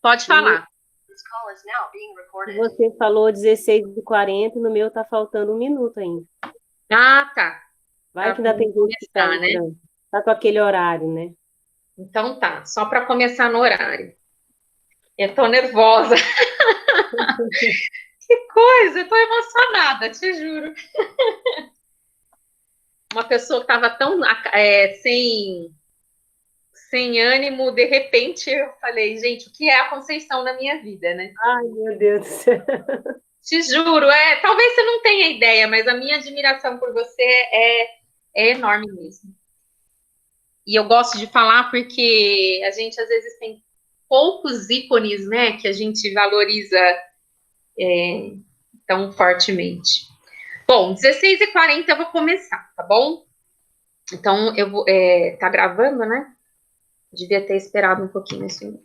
Pode No meu, falar. você falou 16h40, no meu tá faltando 1 minuto ainda. Ah, tá. Vai Para que ainda tem gente que tá começar, né? entrando. Tá com aquele horário, né? Então tá, só para começar no horário. Eu tô nervosa. Que coisa, eu tô emocionada, te juro. Uma pessoa que estava tão sem ânimo, de repente eu falei, gente, o que é a Conceição na minha vida, né? Ai, meu Deus do céu. Te juro, talvez você não tenha ideia, mas a minha admiração por você é enorme mesmo. E eu gosto de falar porque a gente às vezes tem poucos ícones, né, que a gente valoriza tão fortemente. Bom, 16h40 eu vou começar, tá bom? Então eu vou. Tá gravando, né? Devia ter esperado um pouquinho assim.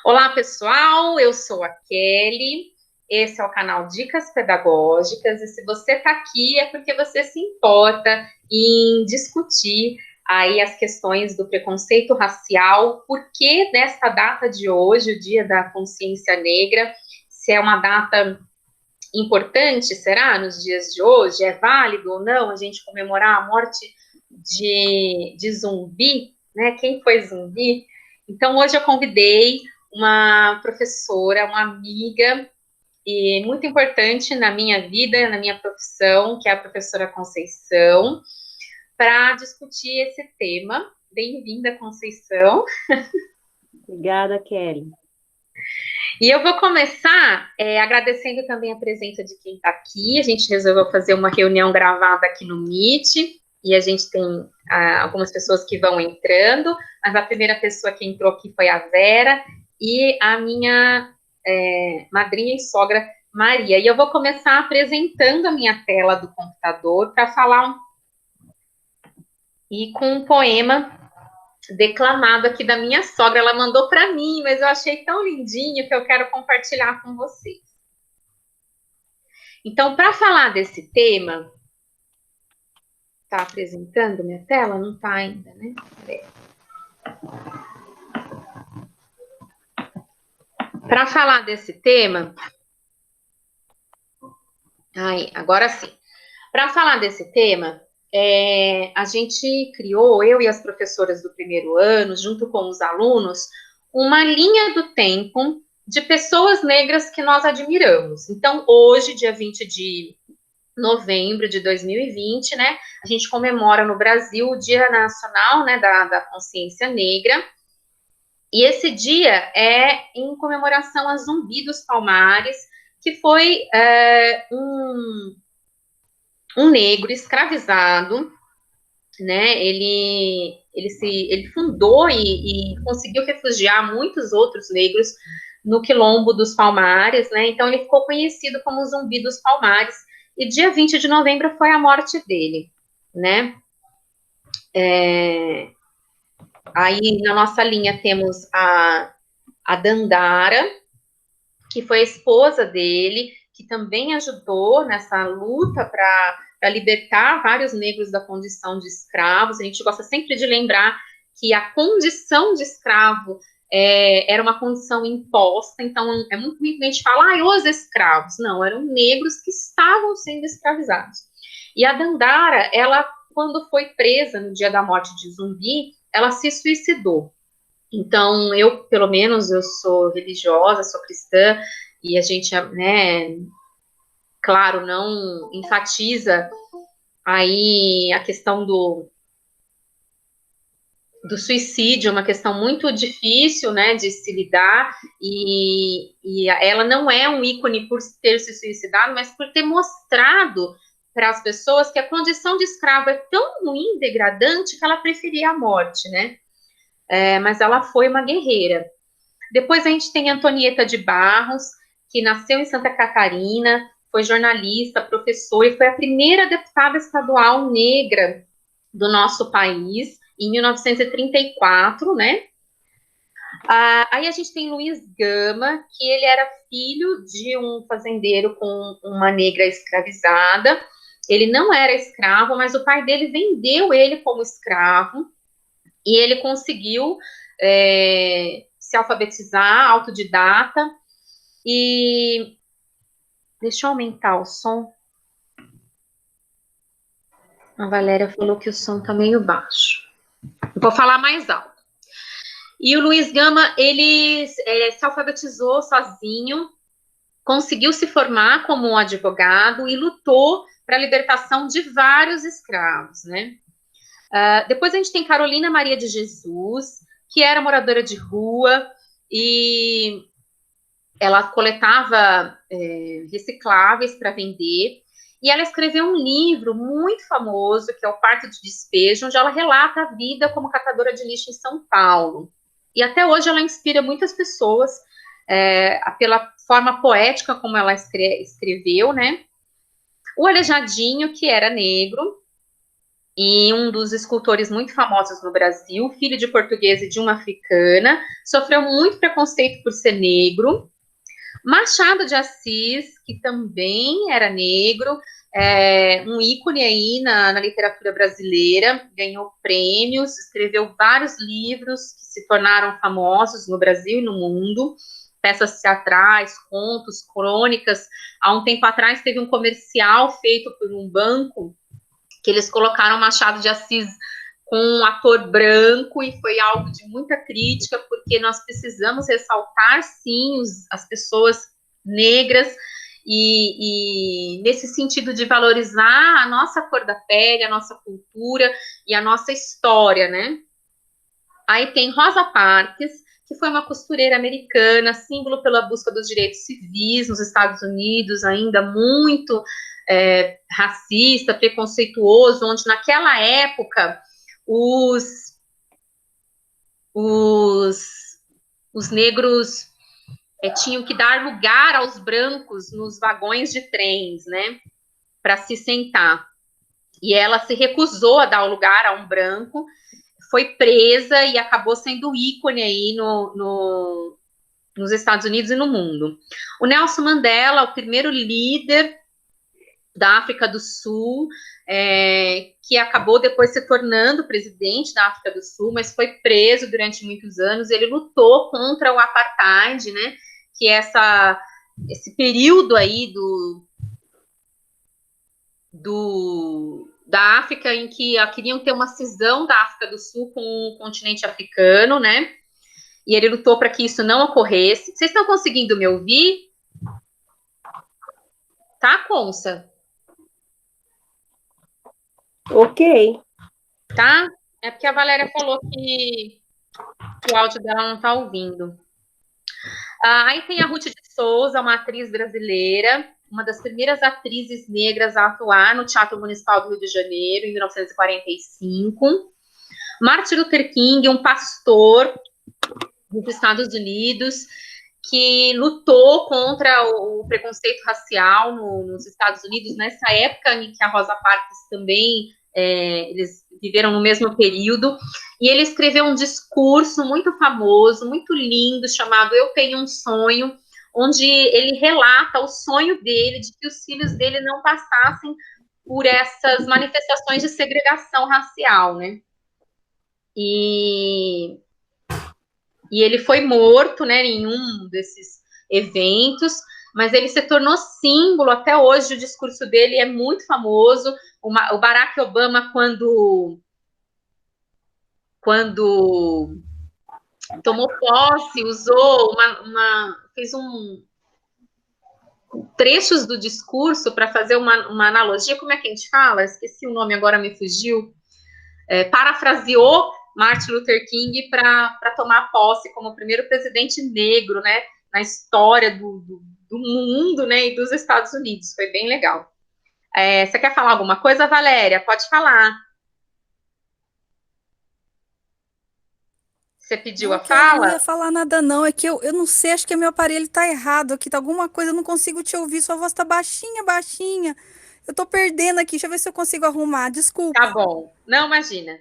Olá, pessoal, eu sou a Kelly. Esse é o canal Dicas Pedagógicas. E se você está aqui é porque você se importa em discutir aí as questões do preconceito racial. Por que nesta data de hoje, o Dia da Consciência Negra, se é uma data importante, será, nos dias de hoje? É válido ou não a gente comemorar a morte de Zumbi, né? Quem foi Zumbi? Então, hoje eu convidei uma professora, uma amiga, e muito importante na minha vida, na minha profissão, que é a professora Conceição, para discutir esse tema. Bem-vinda, Conceição. Obrigada, Kelly. E eu vou começar agradecendo também a presença de quem está aqui. A gente resolveu fazer uma reunião gravada aqui no Meet, e a gente tem algumas pessoas que vão entrando, mas a primeira pessoa que entrou aqui foi a Vera e a minha madrinha e sogra Maria. E eu vou começar apresentando a minha tela do computador para falar e com um poema declamado aqui da minha sogra. Ela mandou para mim, mas eu achei tão lindinho que eu quero compartilhar com vocês. Então, para falar desse tema, tá apresentando minha tela? Não tá ainda, né? Para falar desse tema, agora sim. Para falar desse tema, a gente criou, eu e as professoras do primeiro ano, junto com os alunos, uma linha do tempo de pessoas negras que nós admiramos. Então, hoje, dia 20 de novembro de 2020, né, a gente comemora no Brasil o Dia Nacional, né, da Consciência Negra. E esse dia é em comemoração a Zumbi dos Palmares, que foi um negro escravizado, né? Ele fundou e conseguiu refugiar muitos outros negros no Quilombo dos Palmares, né? Então ele ficou conhecido como Zumbi dos Palmares. E dia 20 de novembro foi a morte dele, né? Aí na nossa linha temos a Dandara, que foi a esposa dele, que também ajudou nessa luta para libertar vários negros da condição de escravos. A gente gosta sempre de lembrar que a condição de escravo era uma condição imposta, então é muito ruim que a gente fala, os escravos. Não, eram negros que estavam sendo escravizados. E a Dandara, ela, quando foi presa no dia da morte de Zumbi, ela se suicidou. Então, eu, pelo menos, eu sou religiosa, sou cristã, e a gente, né, claro, não enfatiza aí a questão do suicídio, é uma questão muito difícil, né, de se lidar, e ela não é um ícone por ter se suicidado, mas por ter mostrado para as pessoas que a condição de escravo é tão ruim, degradante, que ela preferia a morte, né, mas ela foi uma guerreira. Depois a gente tem Antonieta de Barros, que nasceu em Santa Catarina, foi jornalista, professora e foi a primeira deputada estadual negra do nosso país, em 1934, né? Aí a gente tem Luiz Gama, que ele era filho de um fazendeiro com uma negra escravizada. Ele não era escravo, mas o pai dele vendeu ele como escravo e ele conseguiu se alfabetizar, autodidata, e deixa eu aumentar o som. A Valéria falou que o som tá meio baixo. Vou falar mais alto. E o Luiz Gama, ele se alfabetizou sozinho, conseguiu se formar como um advogado e lutou para a libertação de vários escravos, né? Depois a gente tem Carolina Maria de Jesus, que era moradora de rua e ela coletava recicláveis para vender. E ela escreveu um livro muito famoso, que é o Parto de Despejo, onde ela relata a vida como catadora de lixo em São Paulo. E até hoje ela inspira muitas pessoas pela forma poética como ela escreveu, né? O Aleijadinho, que era negro, e um dos escultores muito famosos no Brasil, filho de português e de uma africana, sofreu muito preconceito por ser negro. Machado de Assis, que também era negro, um ícone aí na literatura brasileira, ganhou prêmios, escreveu vários livros que se tornaram famosos no Brasil e no mundo, peças teatrais, contos, crônicas. Há um tempo atrás teve um comercial feito por um banco que eles colocaram Machado de Assis com um ator branco e foi algo de muita crítica, porque nós precisamos ressaltar, sim, as pessoas negras e nesse sentido de valorizar a nossa cor da pele, a nossa cultura e a nossa história, né? Aí tem Rosa Parks, que foi uma costureira americana, símbolo pela busca dos direitos civis nos Estados Unidos, ainda muito racista, preconceituoso, onde naquela época os negros tinham que dar lugar aos brancos nos vagões de trens, né, para se sentar. E ela se recusou a dar o lugar a um branco, foi presa e acabou sendo ícone aí nos Estados Unidos e no mundo. O Nelson Mandela, o primeiro líder da África do Sul, que acabou depois se tornando presidente da África do Sul, mas foi preso durante muitos anos. Ele lutou contra o apartheid, né? Que é esse período aí da África em que queriam ter uma cisão da África do Sul com o continente africano, né? E ele lutou para que isso não ocorresse. Vocês estão conseguindo me ouvir? Tá, Consa? Ok. Tá? É porque a Valéria falou que o áudio dela não tá ouvindo. Aí tem a Ruth de Souza, uma atriz brasileira, uma das primeiras atrizes negras a atuar no Teatro Municipal do Rio de Janeiro, em 1945. Martin Luther King, um pastor dos Estados Unidos, que lutou contra o preconceito racial nos Estados Unidos, nessa época em que a Rosa Parks também, eles viveram no mesmo período, e ele escreveu um discurso muito famoso, muito lindo, chamado Eu Tenho um Sonho, onde ele relata o sonho dele de que os filhos dele não passassem por essas manifestações de segregação racial, né? E ele foi morto, né, em um desses eventos, mas ele se tornou símbolo até hoje. O discurso dele é muito famoso. O Barack Obama, quando tomou posse, usou fez trechos do discurso para fazer uma analogia. Como é que a gente fala? Esqueci o nome, agora me fugiu. Parafraseou Martin Luther King para tomar posse como o primeiro presidente negro, né, na história do mundo, né, e dos Estados Unidos. Foi bem legal. Você quer falar alguma coisa, Valéria? Pode falar. Você pediu a fala? Eu não ia falar nada, não. É que eu não sei, acho que meu aparelho tá errado aqui. Tá alguma coisa, eu não consigo te ouvir. Sua voz tá baixinha, baixinha. Eu tô perdendo aqui. Deixa eu ver se eu consigo arrumar. Desculpa. Tá bom. Não, imagina.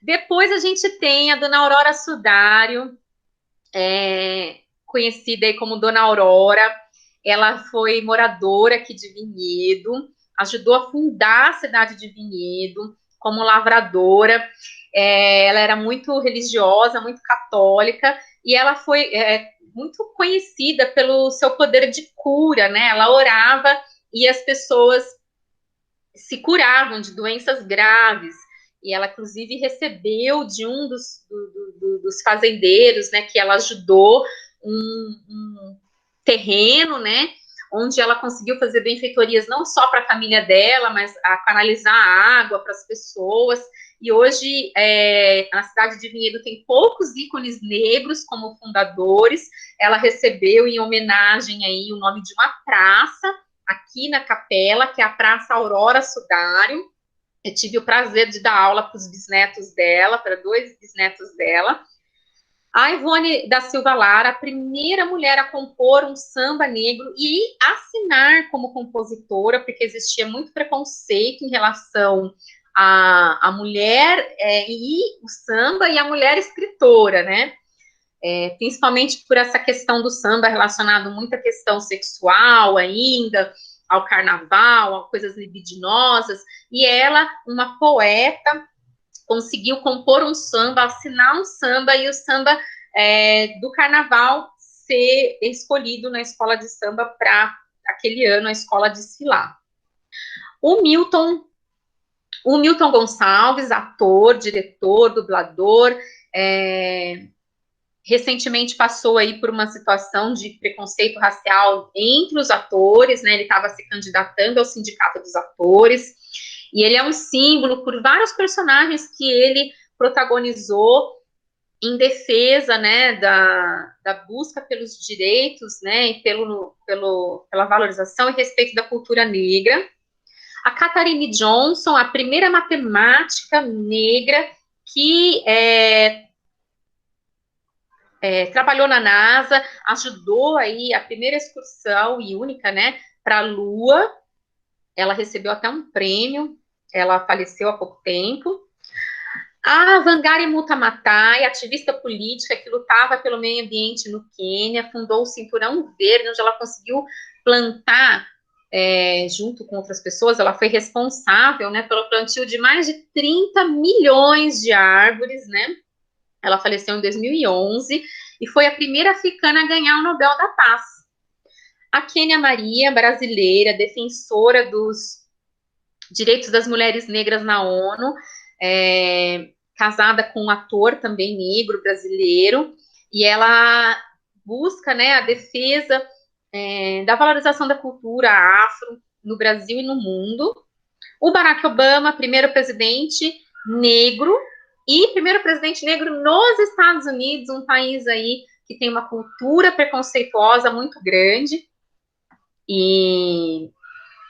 Depois a gente tem a Dona Aurora Sudário, conhecida aí como Dona Aurora. Ela foi moradora aqui de Vinhedo, ajudou a fundar a cidade de Vinhedo como lavradora. Ela era muito religiosa, muito católica, e ela foi muito conhecida pelo seu poder de cura, né? Ela orava e as pessoas se curavam de doenças graves. E ela, inclusive, recebeu de um dos fazendeiros, né, que ela ajudou, um terreno, né, onde ela conseguiu fazer benfeitorias não só para a família dela, mas a canalizar água para as pessoas. E hoje a cidade de Vinhedo tem poucos ícones negros como fundadores. Ela recebeu em homenagem aí o nome de uma praça aqui na Capela, que é a Praça Aurora Sudário. Eu tive o prazer de dar aula para os bisnetos dela, para 2 bisnetos dela. A Ivone da Silva Lara, a primeira mulher a compor um samba negro e assinar como compositora, porque existia muito preconceito em relação à mulher e o samba e a mulher escritora, né? Principalmente por essa questão do samba relacionado muito à questão sexual ainda, ao carnaval, a coisas libidinosas, e ela, uma poeta, conseguiu compor um samba, assinar um samba, e o samba do carnaval ser escolhido na escola de samba para aquele ano a escola desfilar. O Milton Gonçalves, ator, diretor, dublador, recentemente passou aí por uma situação de preconceito racial entre os atores, né? Ele estava se candidatando ao Sindicato dos Atores, e ele é um símbolo por vários personagens que ele protagonizou em defesa, né, da busca pelos direitos, né, e pela valorização e respeito da cultura negra. A Katharine Johnson, a primeira matemática negra que trabalhou na NASA, ajudou aí a primeira excursão e única, né, para a Lua. Ela recebeu até um prêmio, ela faleceu há pouco tempo. A Wangari Maathai, ativista política que lutava pelo meio ambiente no Quênia, fundou o Cinturão Verde, onde ela conseguiu plantar, junto com outras pessoas, ela foi responsável, né, pelo plantio de mais de 30 milhões de árvores, né? Ela faleceu em 2011 e foi a primeira africana a ganhar o Nobel da Paz. A Kênia Maria, brasileira, defensora dos direitos das mulheres negras na ONU, casada com um ator também negro, brasileiro, e ela busca, né, a defesa da valorização da cultura afro no Brasil e no mundo. O Barack Obama, primeiro presidente negro, e primeiro presidente negro nos Estados Unidos, um país aí que tem uma cultura preconceituosa muito grande, e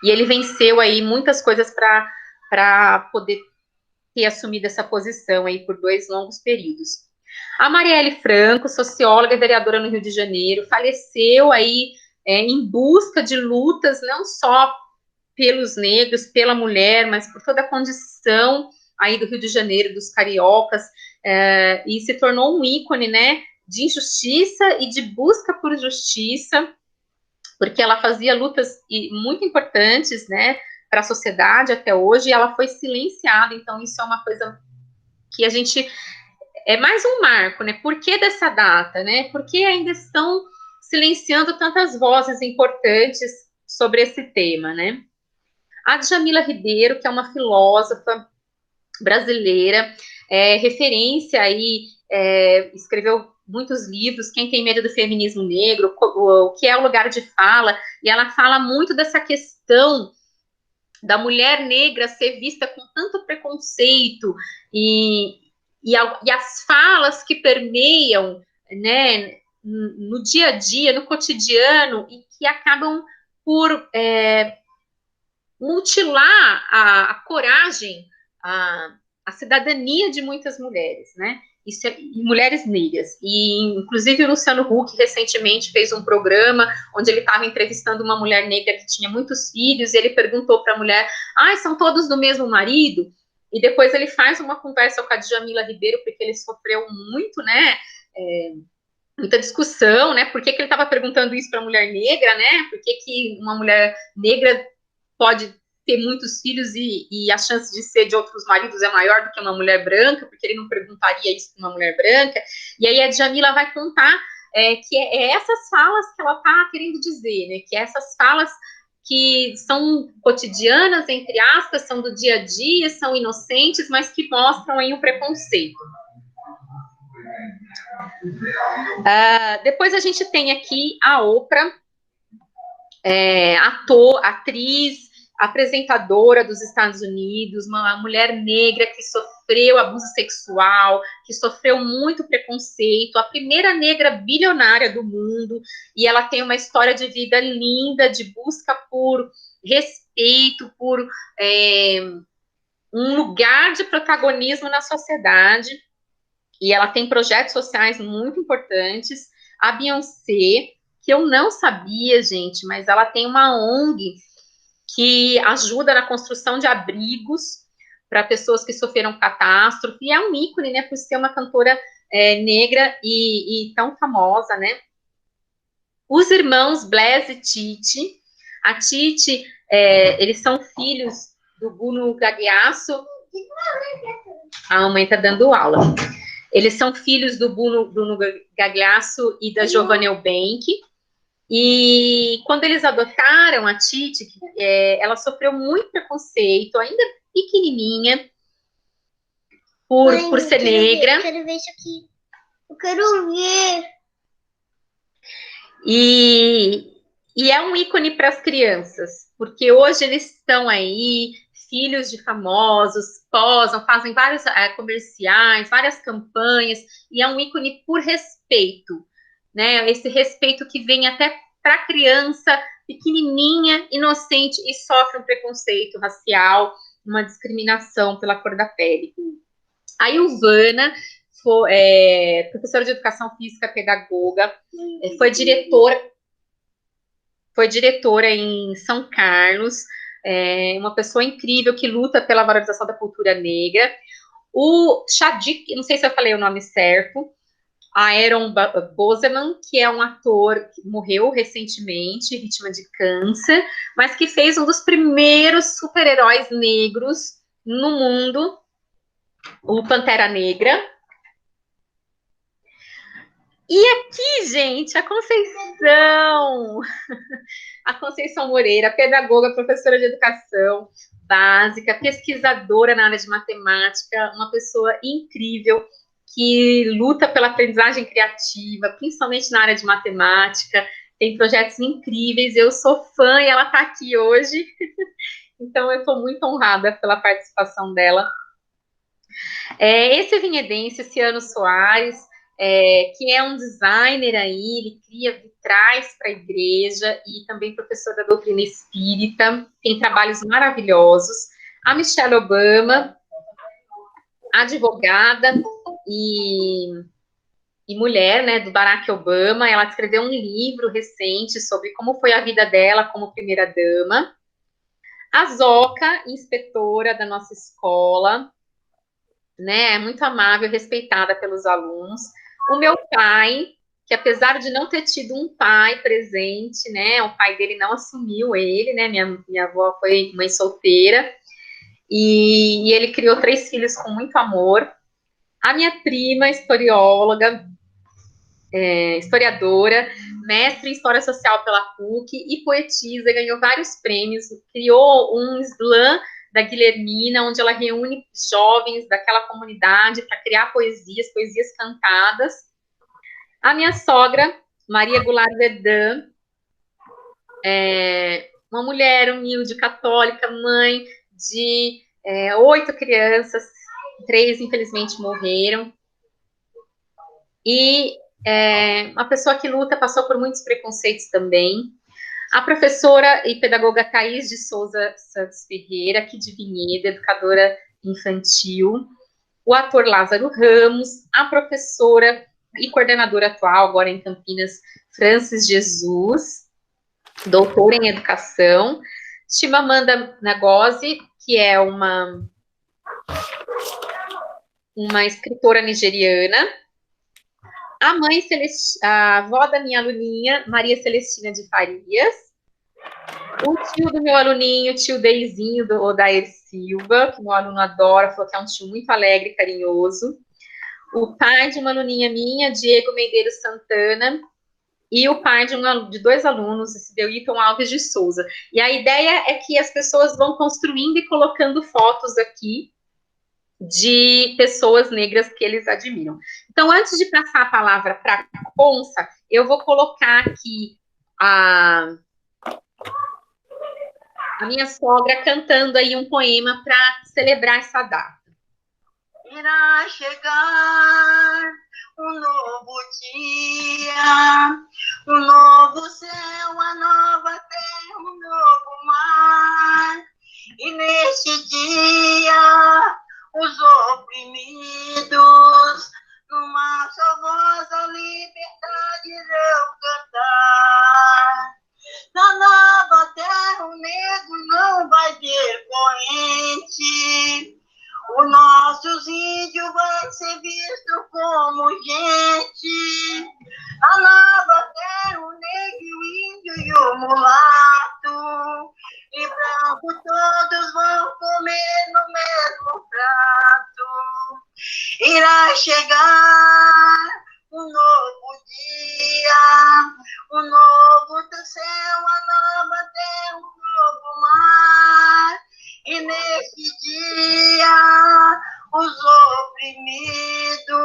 ele venceu aí muitas coisas para poder ter assumido essa posição aí por 2 longos períodos. A Marielle Franco, socióloga e vereadora no Rio de Janeiro, faleceu aí em busca de lutas não só pelos negros, pela mulher, mas por toda a condição aí do Rio de Janeiro, dos cariocas, e se tornou um ícone, né, de injustiça e de busca por justiça, porque ela fazia lutas muito importantes, né, para a sociedade até hoje, e ela foi silenciada. Então isso é uma coisa que a gente mais um marco, né? Por que dessa data, né? Porque ainda estão silenciando tantas vozes importantes sobre esse tema, né? A Djamila Ribeiro, que é uma filósofa brasileira, referência aí, escreveu muitos livros, Quem Tem Medo do Feminismo Negro, o que é o lugar de fala, e ela fala muito dessa questão da mulher negra ser vista com tanto preconceito e as falas que permeiam, né, no dia a dia, no cotidiano, e que acabam por mutilar a coragem, a cidadania de muitas mulheres, né? Mulheres negras. E, inclusive, o Luciano Huck recentemente fez um programa onde ele estava entrevistando uma mulher negra que tinha muitos filhos, e ele perguntou para a mulher: são todos do mesmo marido? E depois ele faz uma conversa com a Djamila Ribeiro, porque ele sofreu muito, né? Muita discussão, né? Por que ele estava perguntando isso para a mulher negra, né? Por que uma mulher negra pode ter muitos filhos e a chance de ser de outros maridos é maior do que uma mulher branca, porque ele não perguntaria isso para uma mulher branca. E aí a Djamila vai contar que é essas falas que ela está querendo dizer, né? Que essas falas que são cotidianas, entre aspas, são do dia a dia, são inocentes, mas que mostram aí o preconceito. Depois a gente tem aqui a Oprah, atriz, apresentadora dos Estados Unidos, uma mulher negra que sofreu abuso sexual, que sofreu muito preconceito, a primeira negra bilionária do mundo, e ela tem uma história de vida linda, de busca por respeito, por um lugar de protagonismo na sociedade, e ela tem projetos sociais muito importantes. A Beyoncé, que eu não sabia, gente, mas ela tem uma ONG que ajuda na construção de abrigos para pessoas que sofreram catástrofe, e é um ícone, né, por ser uma cantora negra e tão famosa, né? Os irmãos Blaise e Titi. A Titi, eles são filhos do Bruno Gagliasso. A mamãe está dando aula. Eles são filhos do Bruno Gagliasso e da Giovanna Eubank. E quando eles adotaram a Titi, ela sofreu muito preconceito, ainda pequenininha, por ser negra. Eu quero ver isso aqui. Eu quero ver. E é um ícone para as crianças, porque hoje eles estão aí, filhos de famosos, posam, fazem vários comerciais, várias campanhas, e é um ícone por respeito, né? Esse respeito que vem até para a criança pequenininha, inocente, e sofre um preconceito racial, uma discriminação pela cor da pele. A Ilvana, professora de educação física, pedagoga, foi diretora em São Carlos, uma pessoa incrível que luta pela valorização da cultura negra. O Chadwick, não sei se eu falei o nome certo, Aaron Bozeman, que é um ator que morreu recentemente, vítima de câncer, mas que fez um dos primeiros super-heróis negros no mundo, o Pantera Negra. E aqui, gente, a Conceição Moreira, pedagoga, professora de educação básica, pesquisadora na área de matemática, uma pessoa incrível que luta pela aprendizagem criativa, principalmente na área de matemática, tem projetos incríveis, eu sou fã e ela está aqui hoje, então eu estou muito honrada pela participação dela. Esse vinhedense, Ciano Soares, que é um designer aí, ele cria vitrais para a igreja e também professor da doutrina espírita, tem trabalhos maravilhosos. A Michelle Obama, advogada e mulher, né, do Barack Obama, ela escreveu um livro recente sobre como foi a vida dela como primeira-dama. A Zoca, inspetora da nossa escola, né, muito amável, respeitada pelos alunos. O meu pai, que apesar de não ter tido um pai presente, né, o pai dele não assumiu ele, né, minha avó foi mãe solteira, e ele criou 3 filhos com muito amor. A minha prima, historiadora, mestre em História Social pela PUC e poetisa, ganhou vários prêmios, criou um slam da Guilhermina, onde ela reúne jovens daquela comunidade para criar poesias cantadas. A minha sogra, Maria Goulart Verdun, uma mulher humilde, católica, mãe de 8 crianças, 3 infelizmente morreram, e uma pessoa que luta, passou por muitos preconceitos também. A professora e pedagoga Thaís de Souza Santos Ferreira, aqui de Vinhedo, educadora infantil. O ator Lázaro Ramos, a professora e coordenadora atual, agora em Campinas, Francis Jesus, doutora em educação. Chimamanda Ngozi, que é uma escritora nigeriana. A avó da minha aluninha, Maria Celestina de Farias. O tio do meu aluninho, o tio Deizinho, do Odair Silva, que meu aluno adora, falou que é um tio muito alegre e carinhoso. O pai de uma aluninha minha, Diego Medeiros Santana, e o pai de dois alunos, esse Deuilton Alves de Souza. E a ideia é que as pessoas vão construindo e colocando fotos aqui de pessoas negras que eles admiram. Então, antes de passar a palavra para a Consa, eu vou colocar aqui a minha sogra cantando aí um poema para celebrar essa data. Irá chegar um novo dia, um novo céu, a nova terra, um novo mar. E neste dia, os oprimidos, numa só voz, a liberdade irão cantar. Na nova terra, o negro não vai ter corrente. Os nossos índios vai ser visto como gente. Na nova terra, o negro, o índio e o mulato e branco todos vão comer no mesmo prato. Irá chegar um novo dia, um novo céu, a nova terra, um novo mar. E nesse dia, os oprimidos,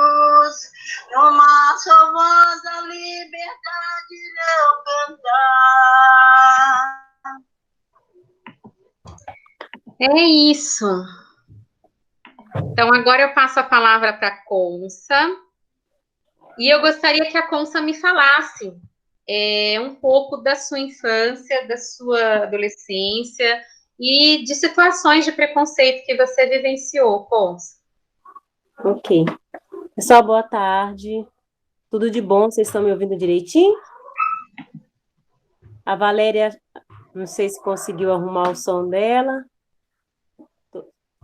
numa só voz, a liberdade irão cantar. É isso. Então, agora eu passo a palavra para a Consa. E eu gostaria que a Consa me falasse um pouco da sua infância, da sua adolescência e de situações de preconceito que você vivenciou, Consa. Ok. Pessoal, boa tarde. Tudo de bom? Vocês estão me ouvindo direitinho? A Valéria, não sei se conseguiu arrumar o som dela.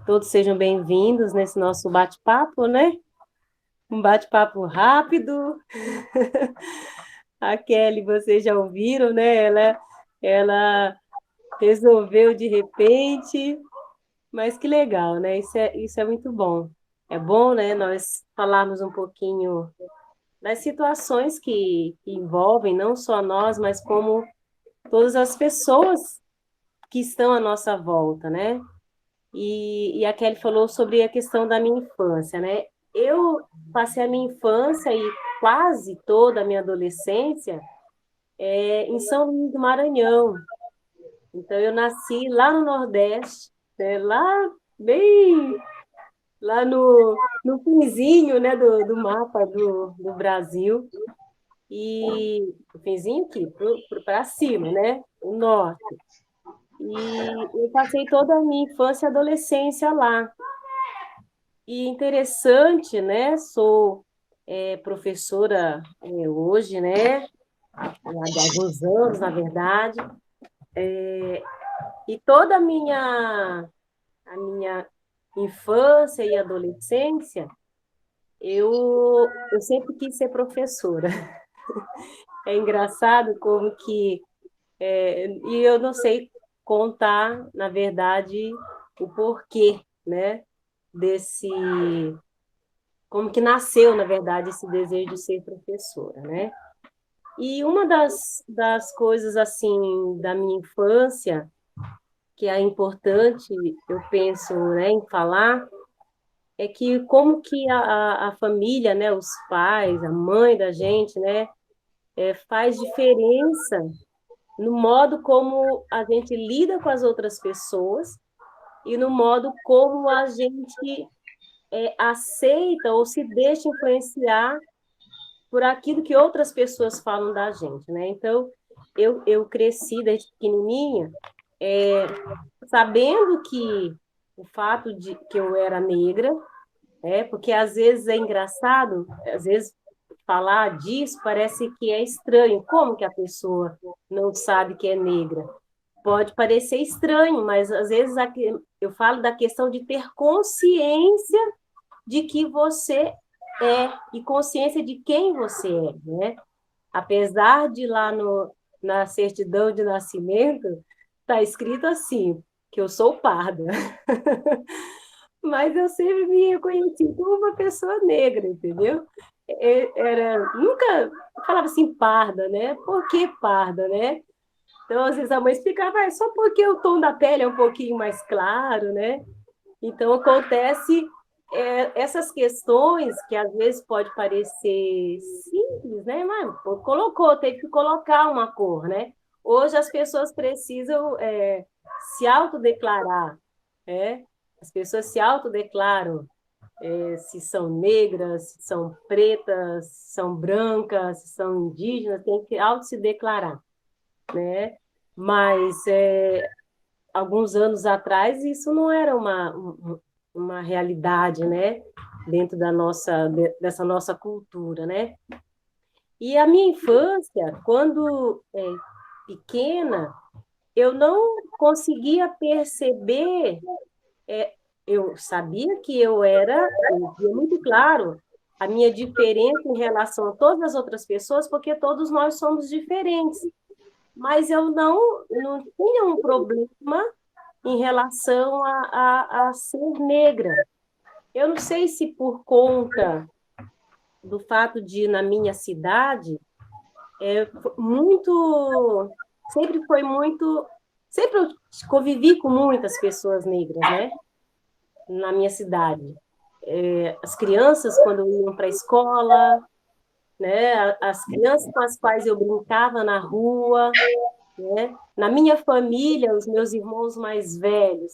Todos sejam bem-vindos nesse nosso bate-papo, né? Um bate-papo rápido. A Kelly, vocês já ouviram, né? Ela resolveu de repente, mas que legal, né? Isso é muito bom. É bom, né, nós falarmos um pouquinho das situações que envolvem não só nós, mas como todas as pessoas que estão à nossa volta, né? E a Kelly falou sobre a questão da minha infância, né? Eu passei a minha infância e quase toda a minha adolescência em São Luís do Maranhão. Então, eu nasci lá no Nordeste, né? Lá no finzinho, né, do mapa do Brasil. E o finzinho aqui, para cima, né? O norte. E eu passei toda a minha infância e adolescência lá. E interessante, né? Sou professora hoje, né? Há alguns anos, na verdade. E toda a minha infância e adolescência, eu sempre quis ser professora. É engraçado como que... e eu não sei contar, na verdade, o porquê, né? Como que nasceu, na verdade, esse desejo de ser professora, né? E uma das coisas, assim, da minha infância, que é importante, eu penso, né, em falar, é que como que a família, né, os pais, a mãe da gente, né, faz diferença no modo como a gente lida com as outras pessoas e no modo como a gente aceita ou se deixa influenciar por aquilo que outras pessoas falam da gente, né? Então, eu cresci desde pequenininha sabendo que o fato de que eu era negra, porque às vezes é engraçado, às vezes falar disso parece que é estranho. Como que a pessoa não sabe que é negra? Pode parecer estranho, mas às vezes eu falo da questão de ter consciência de que você e consciência de quem você é, né? Apesar de lá na certidão de nascimento tá escrito assim, que eu sou parda. Mas eu sempre me reconheci como uma pessoa negra, entendeu? Nunca falava assim parda, né? Por que parda, né? Então, às vezes a mãe explicava, é só porque o tom da pele é um pouquinho mais claro, né? Então, acontece essas questões que às vezes pode parecer simples, né? Mas teve que colocar uma cor, né? Hoje as pessoas precisam se autodeclarar, né? As pessoas se autodeclaram se são negras, se são pretas, se são brancas, se são indígenas, tem que se declarar, né? Mas alguns anos atrás isso não era uma realidade, né? Dentro dessa nossa cultura, né? E a minha infância, quando pequena, eu não conseguia perceber, eu sabia que eu via muito claro a minha diferença em relação a todas as outras pessoas, porque todos nós somos diferentes. Mas eu não tinha um problema em relação a ser negra. Eu não sei se por conta do fato de, na minha cidade, sempre eu convivi com muitas pessoas negras, né? Na minha cidade. As crianças, quando iam para a escola, né? As crianças com as quais eu brincava na rua, né? Na minha família, os meus irmãos mais velhos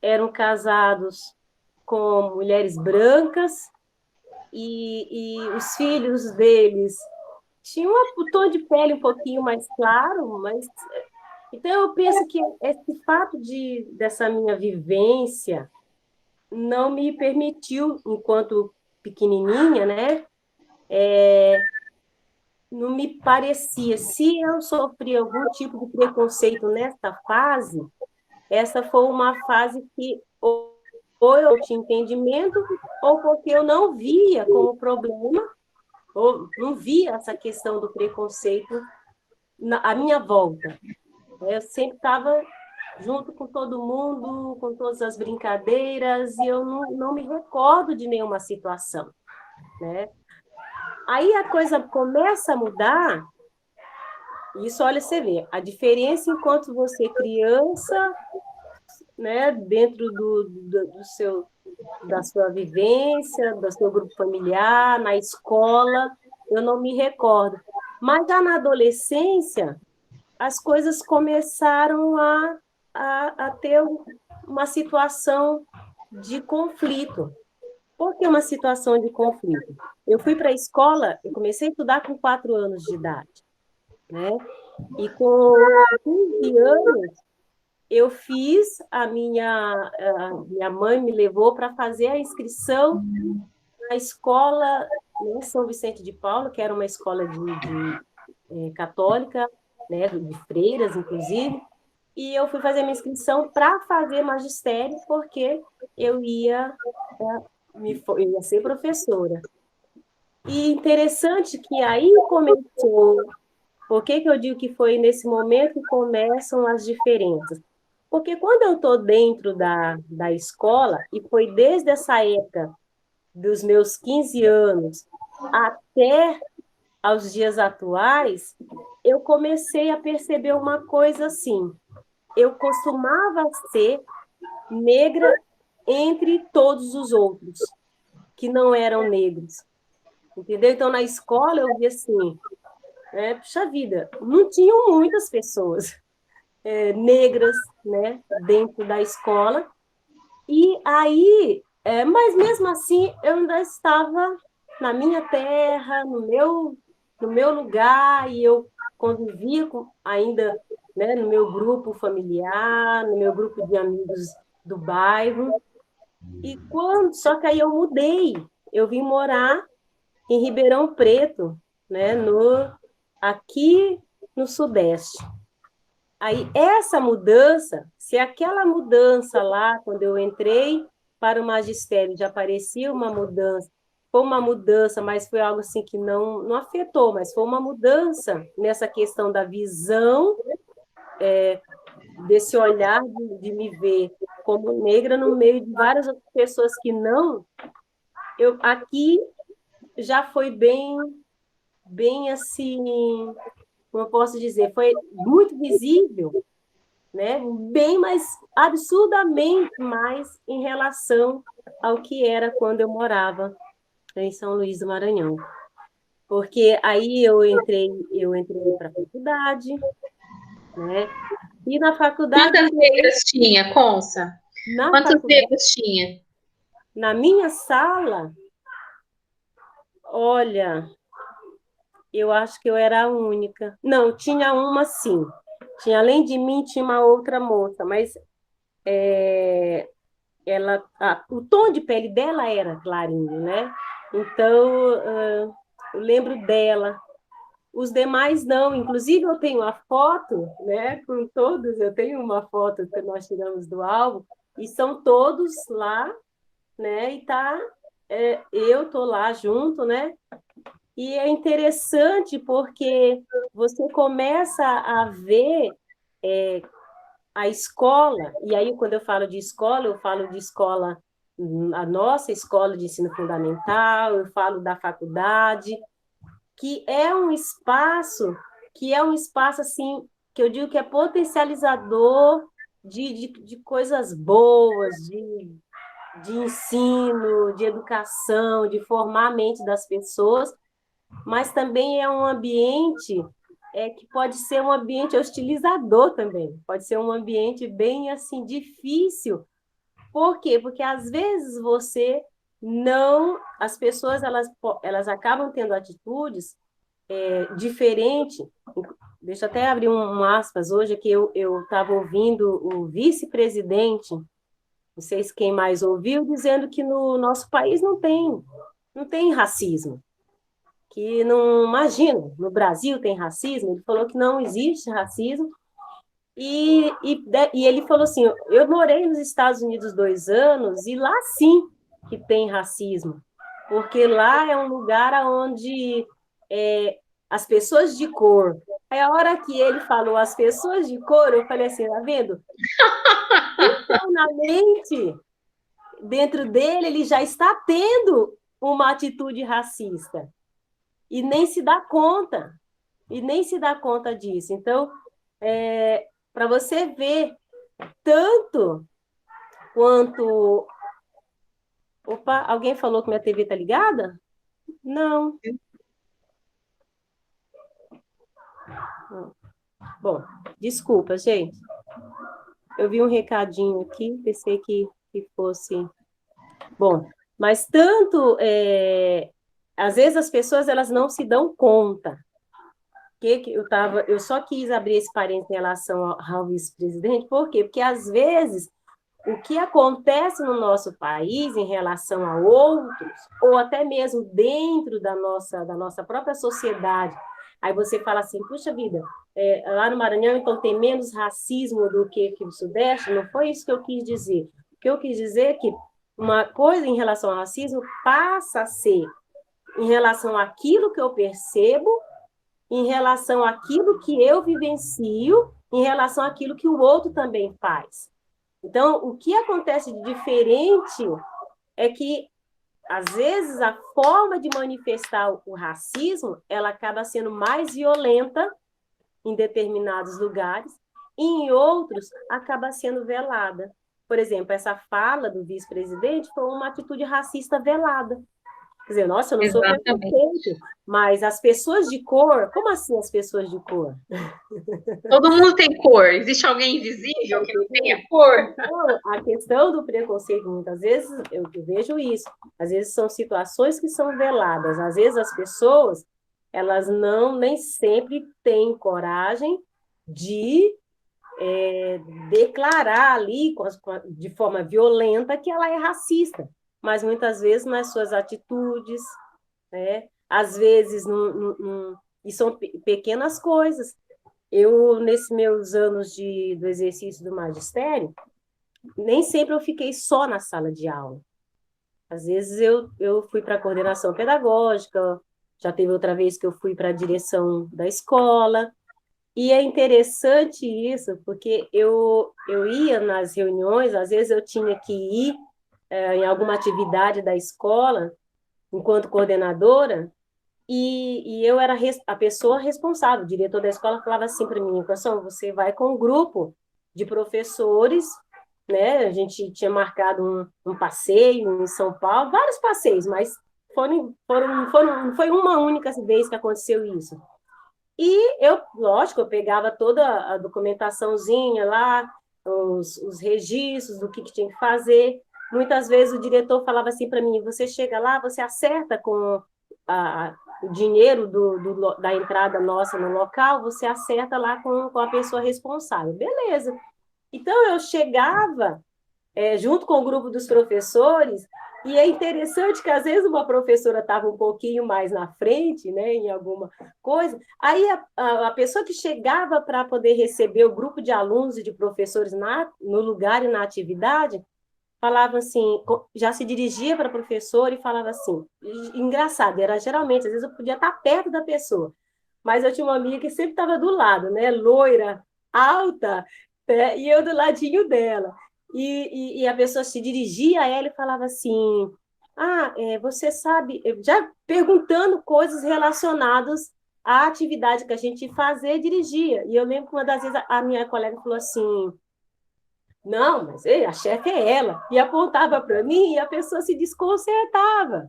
eram casados com mulheres brancas e os filhos deles tinham um tom de pele um pouquinho mais claro, mas então eu penso que esse fato dessa minha vivência não me permitiu, enquanto pequenininha, né? Não me parecia, se eu sofri algum tipo de preconceito nessa fase, essa foi uma fase que ou eu tinha entendimento, ou porque eu não via como problema, ou não via essa questão do preconceito à minha volta. Eu sempre estava junto com todo mundo, com todas as brincadeiras, e eu não me recordo de nenhuma situação, né? Aí a coisa começa a mudar, isso, olha, você vê, a diferença enquanto você criança, né, dentro da sua vivência, do seu grupo familiar, na escola, eu não me recordo. Mas já na adolescência, as coisas começaram a ter uma situação de conflito. Por que uma situação de conflito? Eu fui para a escola, eu comecei a estudar com 4 anos de idade, né? E com 15 anos, eu fiz a minha mãe me levou para fazer a inscrição na escola em São Vicente de Paulo, que era uma escola católica, né, de freiras, inclusive, e eu fui fazer minha inscrição para fazer magistério, porque eu ia ser professora. E interessante que aí começou, por que eu digo que foi nesse momento que começam as diferenças? Porque quando eu estou dentro da escola, e foi desde essa época, dos meus 15 anos, até aos dias atuais, eu comecei a perceber uma coisa assim, eu costumava ser negra entre todos os outros, que não eram negros, entendeu? Então, na escola, eu via assim, puxa vida, não tinham muitas pessoas negras, né, dentro da escola, e aí, mas mesmo assim, eu ainda estava na minha terra, no meu lugar, e eu convivia ainda, né, no meu grupo familiar, no meu grupo de amigos do bairro, só que aí eu mudei, eu vim morar em Ribeirão Preto, né, aqui no Sudeste. Aí, essa mudança, se aquela mudança lá, quando eu entrei para o magistério, já parecia uma mudança, foi uma mudança, mas foi algo assim que não afetou, mas foi uma mudança nessa questão da visão desse olhar de me ver como negra no meio de várias outras pessoas que não, aqui já foi bem assim, como eu posso dizer, foi muito visível, né? Bem mais, absurdamente mais em relação ao que era quando eu morava em São Luís do Maranhão. Porque aí eu entrei para a faculdade, né? E na faculdade, Quantas negras tinha, Consa? na Quantos faculdade, negros tinha? na minha sala, olha, eu acho que eu era a única. Não, tinha uma sim. Tinha, além de mim, tinha uma outra moça, mas o tom de pele dela era clarinho, né? Então, eu lembro dela. Os demais não, inclusive eu tenho a foto, né, com todos, eu tenho uma foto que nós tiramos do álbum, e são todos lá, né, e eu tô lá junto, né, e é interessante porque você começa a ver a escola, e aí quando eu falo de escola, a nossa escola de ensino fundamental, eu falo da faculdade, que é um espaço assim, que eu digo que é potencializador de coisas boas, de ensino, de educação, de formar a mente das pessoas, mas também é um ambiente que pode ser um ambiente hostilizador também, pode ser um ambiente bem assim difícil. Por quê? Porque às vezes as pessoas elas acabam tendo atitudes diferente. Deixa eu até abrir um aspas hoje, que eu estava ouvindo o vice-presidente, não sei se quem mais ouviu, dizendo que no nosso país não tem racismo. Que não, imagina, no Brasil tem racismo, ele falou que não existe racismo, e ele falou assim, eu morei nos Estados Unidos 2 anos, e lá sim que tem racismo, porque lá é um lugar onde as pessoas de cor. Aí a hora que ele falou as pessoas de cor, eu falei assim, tá vendo? Internamente, dentro dele, ele já está tendo uma atitude racista. E nem se dá conta. E nem se dá conta disso. Então, para você ver tanto quanto... Opa, alguém falou que minha TV está ligada? Não. Bom, desculpa, gente. Eu vi um recadinho aqui, pensei que fosse... Bom, mas tanto... às vezes as pessoas elas não se dão conta. Eu só quis abrir esse parênteses em relação ao vice-presidente, por quê? Porque às vezes o que acontece no nosso país em relação a outros, ou até mesmo dentro da nossa própria sociedade, aí você fala assim, puxa vida, lá no Maranhão então tem menos racismo do que aqui no Sudeste, não foi isso que eu quis dizer. O que eu quis dizer é que uma coisa em relação ao racismo passa a ser em relação àquilo que eu percebo, em relação àquilo que eu vivencio, em relação àquilo que o outro também faz. Então, o que acontece de diferente é que, às vezes, a forma de manifestar o racismo, ela acaba sendo mais violenta em determinados lugares, e em outros acaba sendo velada. Por exemplo, essa fala do vice-presidente foi uma atitude racista velada. Quer dizer, nossa, eu não sou preconceito, mas as pessoas de cor, como assim as pessoas de cor? Todo mundo tem cor. Existe alguém invisível que não tenha cor? Então, a questão do preconceito, muitas vezes, eu vejo isso. Às vezes são situações que são veladas. Às vezes as pessoas, elas nem sempre têm coragem de declarar ali, de forma violenta, que ela é racista. Mas muitas vezes nas suas atitudes, né? Às vezes, e são pequenas coisas. Eu, nesses meus anos do exercício do magistério, nem sempre eu fiquei só na sala de aula. Às vezes eu fui para a coordenação pedagógica, já teve outra vez que eu fui para a direção da escola, E é interessante isso, porque eu ia nas reuniões, às vezes eu tinha que ir em alguma atividade da escola, enquanto coordenadora, e eu era a pessoa responsável. O diretor da escola falava assim para mim: Coração, você vai com um grupo de professores, né? A gente tinha marcado um passeio em São Paulo, vários passeios, mas não foi uma única vez que aconteceu isso. E eu, lógico, eu pegava toda a documentaçãozinha lá, os registros do que tinha que fazer. Muitas vezes o diretor falava assim para mim: você chega lá, você acerta com o dinheiro da entrada nossa no local, você acerta lá com a pessoa responsável. Beleza. Então eu chegava junto com o grupo dos professores, e é interessante que às vezes uma professora estava um pouquinho mais na frente, né, em alguma coisa, aí a pessoa que chegava para poder receber o grupo de alunos e de professores no lugar e na atividade, falava assim, já se dirigia para a professora e falava assim, engraçado, era geralmente, às vezes eu podia estar perto da pessoa, mas eu tinha uma amiga que sempre estava do lado, né, loira, alta, né, e eu do ladinho dela. E a pessoa se dirigia a ela e falava assim: você sabe, já perguntando coisas relacionadas à atividade que a gente fazia e dirigia. E eu lembro que uma das vezes a minha colega falou assim: não, mas a chefe é ela. E apontava para mim e a pessoa se desconcertava.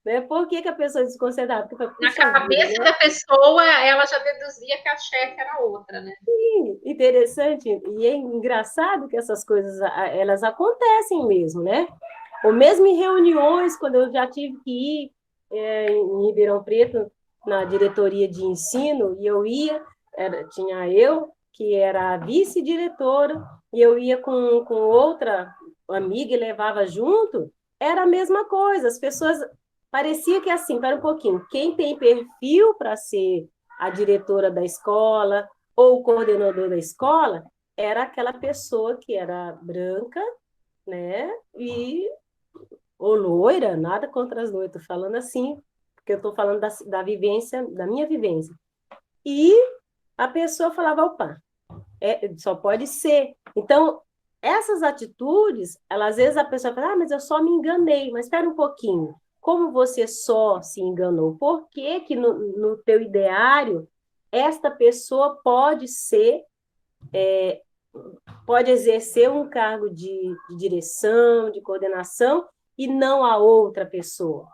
Né? Por que a pessoa se desconcertava? Porque, Na cabeça vida, né? Da pessoa, ela já deduzia que a chefe era outra, né? Sim, interessante. E é engraçado que essas coisas, elas acontecem mesmo, né? Ou mesmo em reuniões, quando eu já tive que ir em Ribeirão Preto, na diretoria de ensino, e eu ia, tinha eu, que era a vice-diretora, e eu ia com outra amiga e levava junto, era a mesma coisa. As pessoas, parecia que assim, para um pouquinho, quem tem perfil para ser a diretora da escola ou o coordenador da escola, era aquela pessoa que era branca, né, ou loira, nada contra as loiras, estou falando assim, porque eu estou falando da vivência, da minha vivência. E a pessoa falava: opa, só pode ser. Então, essas atitudes, às vezes a pessoa fala: mas eu só me enganei. Mas espera um pouquinho, como você só se enganou? Por que no teu ideário esta pessoa pode ser, pode exercer um cargo de direção, de coordenação, e não a outra pessoa,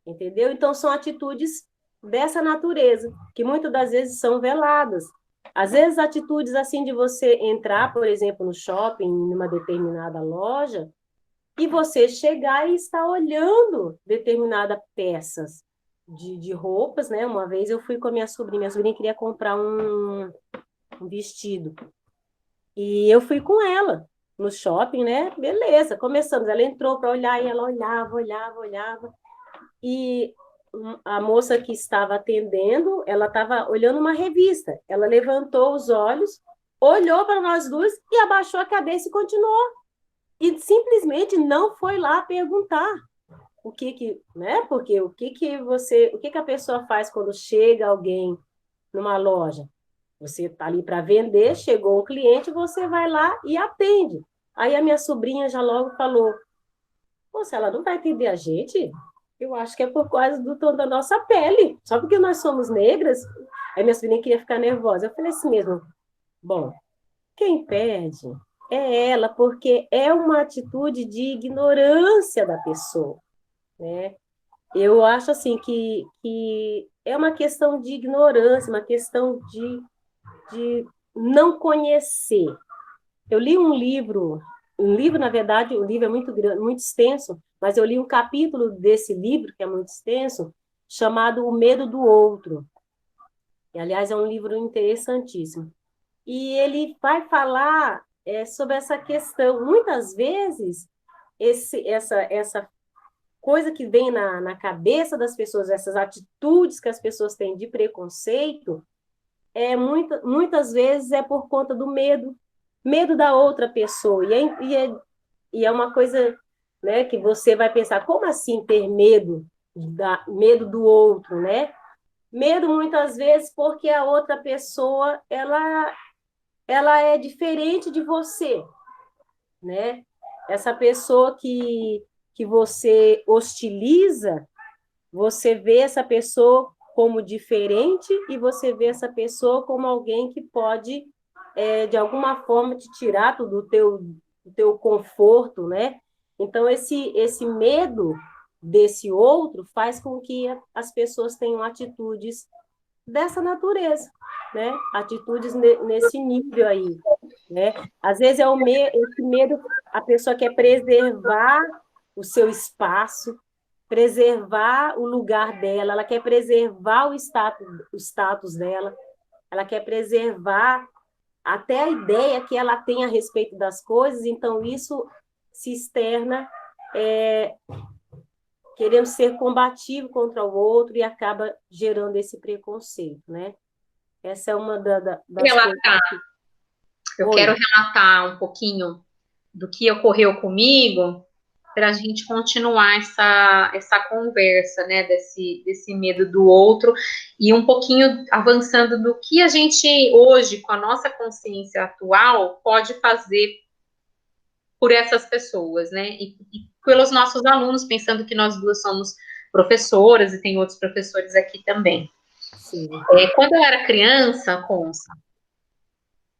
entendeu? Então, são atitudes dessa natureza, que muitas das vezes são veladas. Às vezes, atitudes assim de você entrar, por exemplo, no shopping, numa determinada loja, e você chegar e estar olhando determinadas peças de roupas, né? Uma vez eu fui com a minha sobrinha queria comprar um vestido, e eu fui com ela no shopping, né? Beleza, começamos. Ela entrou para olhar e ela olhava. E a moça que estava atendendo, ela estava olhando uma revista. Ela levantou os olhos, olhou para nós duas e abaixou a cabeça e continuou. E simplesmente não foi lá perguntar né? Porque o que a pessoa faz quando chega alguém numa loja? Você está ali para vender, chegou um cliente, você vai lá e atende. Aí a minha sobrinha já logo falou: se ela não vai atender a gente, eu acho que é por causa do tom da nossa pele, só porque nós somos negras. Aí minha sobrinha queria ficar nervosa. Eu falei assim mesmo: bom, quem perde é ela, porque é uma atitude de ignorância da pessoa, né? Eu acho assim que é uma questão de ignorância, uma questão de não conhecer. Eu li um livro, na verdade, o livro é muito grande, muito extenso, mas eu li um capítulo desse livro, que é muito extenso, chamado O Medo do Outro. E, aliás, é um livro interessantíssimo. E ele vai falar sobre essa questão. Muitas vezes, essa coisa que vem na cabeça das pessoas, essas atitudes que as pessoas têm de preconceito, muitas vezes é por conta do medo da outra pessoa. E é uma coisa, né, que você vai pensar: como assim ter medo do outro, né? Medo, muitas vezes, porque a outra pessoa, ela é diferente de você, né? Essa pessoa que você hostiliza, você vê essa pessoa como diferente e você vê essa pessoa como alguém que pode, de alguma forma, te tirar do teu conforto, né? Então, esse medo desse outro faz com que as pessoas tenham atitudes dessa natureza, né? Atitudes nesse nível aí, né? Às vezes esse medo, a pessoa quer preservar o seu espaço, preservar o lugar dela, ela quer preservar o status dela, ela quer preservar até a ideia que ela tem a respeito das coisas, então isso se externa querendo ser combativo contra o outro e acaba gerando esse preconceito, né? Essa é uma das coisas. Eu quero relatar um pouquinho do que ocorreu comigo para a gente continuar essa conversa, né, desse medo do outro e um pouquinho avançando do que a gente hoje, com a nossa consciência atual, pode fazer por essas pessoas, né, e pelos nossos alunos, pensando que nós duas somos professoras e tem outros professores aqui também. Sim. Quando eu era criança, Consa,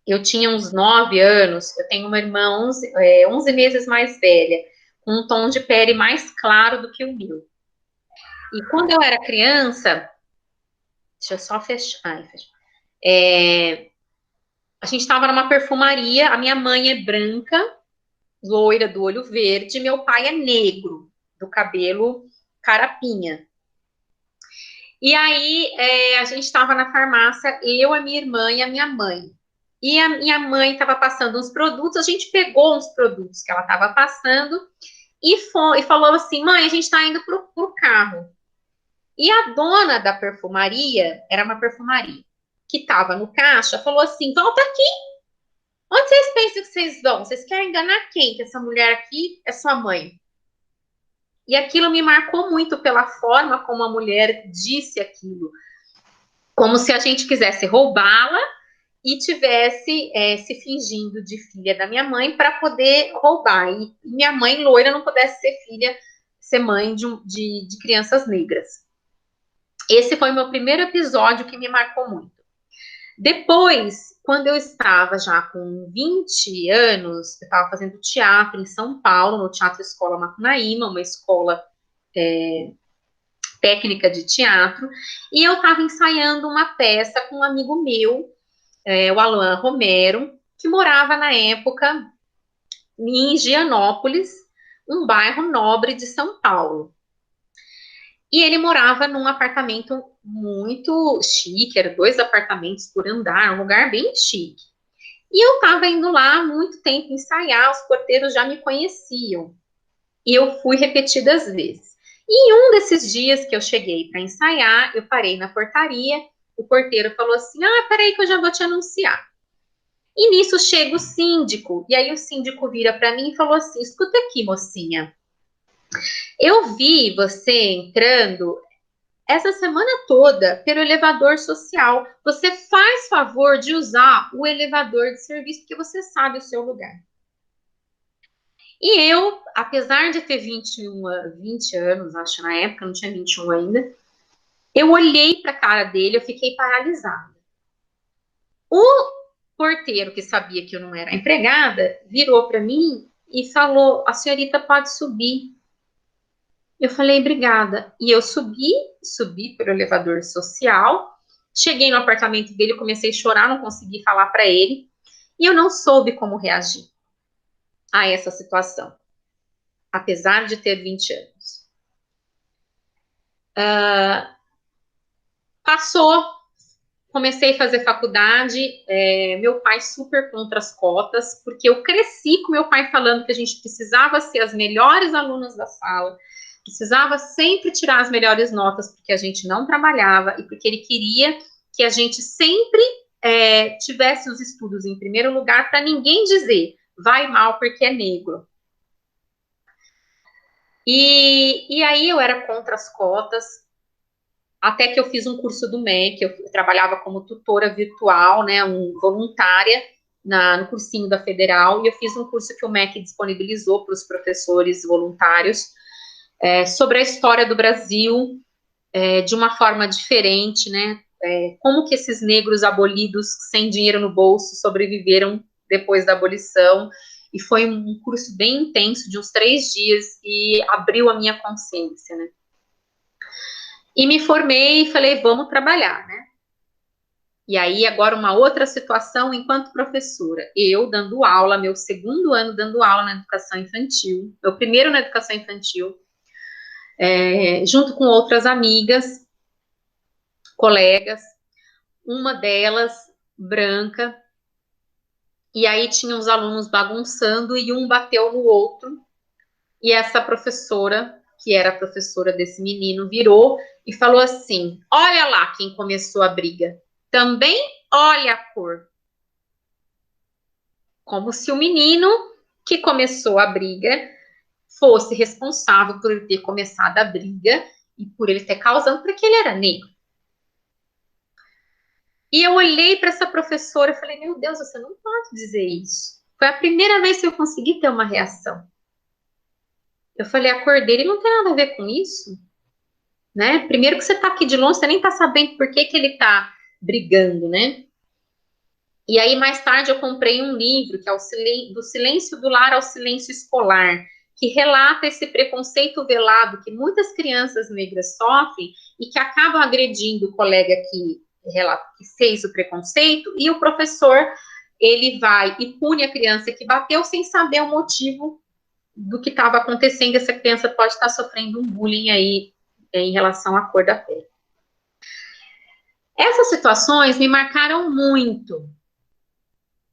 eu tinha uns 9 anos, eu tenho uma irmã 11 meses mais velha, com um tom de pele mais claro do que o meu. E quando eu era criança, deixa eu só fechar. A gente estava numa perfumaria, a minha mãe é branca, loira, do olho verde, meu pai é negro, do cabelo carapinha. E aí a gente estava na farmácia, eu, a minha irmã e a minha mãe. E a minha mãe estava passando uns produtos, a gente pegou uns produtos que ela estava passando e falou assim, mãe, a gente está indo pro carro. E a dona da perfumaria, era uma perfumaria, que estava no caixa, falou assim, volta aqui. Onde vocês pensam que vocês vão? Vocês querem enganar quem? Que essa mulher aqui é sua mãe. E aquilo me marcou muito pela forma como a mulher disse aquilo. Como se a gente quisesse roubá-la e tivesse se fingindo de filha da minha mãe para poder roubar. E minha mãe, loira, não pudesse ser mãe de crianças negras. Esse foi o meu primeiro episódio que me marcou muito. Depois, quando eu estava já com 20 anos, eu estava fazendo teatro em São Paulo, no Teatro Escola Macunaíma, uma escola técnica de teatro, e eu estava ensaiando uma peça com um amigo meu, o Alan Romero, que morava na época em Higienópolis, um bairro nobre de São Paulo. E ele morava num apartamento muito chique, eram 2 apartamentos por andar, um lugar bem chique. E eu estava indo lá há muito tempo ensaiar, os porteiros já me conheciam. E eu fui repetidas vezes. E em um desses dias que eu cheguei para ensaiar, eu parei na portaria, o porteiro falou assim, peraí que eu já vou te anunciar. E nisso chega o síndico, e aí o síndico vira para mim e falou assim, escuta aqui, mocinha, eu vi você entrando essa semana toda pelo elevador social. Você faz favor de usar o elevador de serviço, porque você sabe o seu lugar. E eu, apesar de ter 20 anos, acho na época, não tinha 21 ainda, eu olhei para a cara dele, eu fiquei paralisada. O porteiro, que sabia que eu não era empregada, virou para mim e falou, a senhorita pode subir. Eu falei, obrigada. E eu subi pelo elevador social, cheguei no apartamento dele, comecei a chorar, não consegui falar para ele, e eu não soube como reagir a essa situação, apesar de ter 20 anos. Passou, comecei a fazer faculdade, meu pai super contra as cotas, porque eu cresci com meu pai falando que a gente precisava ser as melhores alunas da sala, precisava sempre tirar as melhores notas, porque a gente não trabalhava e porque ele queria que a gente sempre tivesse os estudos em primeiro lugar, para ninguém dizer, vai mal porque é negro. E aí eu era contra as cotas, até que eu fiz um curso do MEC, eu trabalhava como tutora virtual, né, voluntária, no cursinho da Federal, e eu fiz um curso que o MEC disponibilizou para os professores voluntários, sobre a história do Brasil, de uma forma diferente, né, como que esses negros abolidos, sem dinheiro no bolso, sobreviveram depois da abolição, e foi um curso bem intenso, de uns 3 dias, e abriu a minha consciência, né. E me formei e falei, vamos trabalhar, né. E aí, agora, uma outra situação enquanto professora. Eu dando aula, meu 2º ano dando aula na educação infantil, meu primeiro na educação infantil, junto com outras amigas, colegas, uma delas, branca, e aí tinha os alunos bagunçando e um bateu no outro, e essa professora, que era a professora desse menino, virou e falou assim, olha lá quem começou a briga, também olha a cor. Como se o menino que começou a briga fosse responsável por ele ter começado a briga e por ele ter causado, porque ele era negro. E eu olhei para essa professora e falei, meu Deus, você não pode dizer isso. Foi a primeira vez que eu consegui ter uma reação. Eu falei, a cor dele não tem nada a ver com isso, né? Primeiro que você está aqui de longe, você nem está sabendo por que ele está brigando, né? E aí, mais tarde, eu comprei um livro, que é Do Silêncio do Lar ao Silêncio Escolar, que relata esse preconceito velado que muitas crianças negras sofrem e que acabam agredindo o colega que fez o preconceito, e o professor, ele vai e pune a criança que bateu sem saber o motivo do que estava acontecendo. Essa criança pode estar sofrendo um bullying aí em relação à cor da pele. Essas situações me marcaram muito.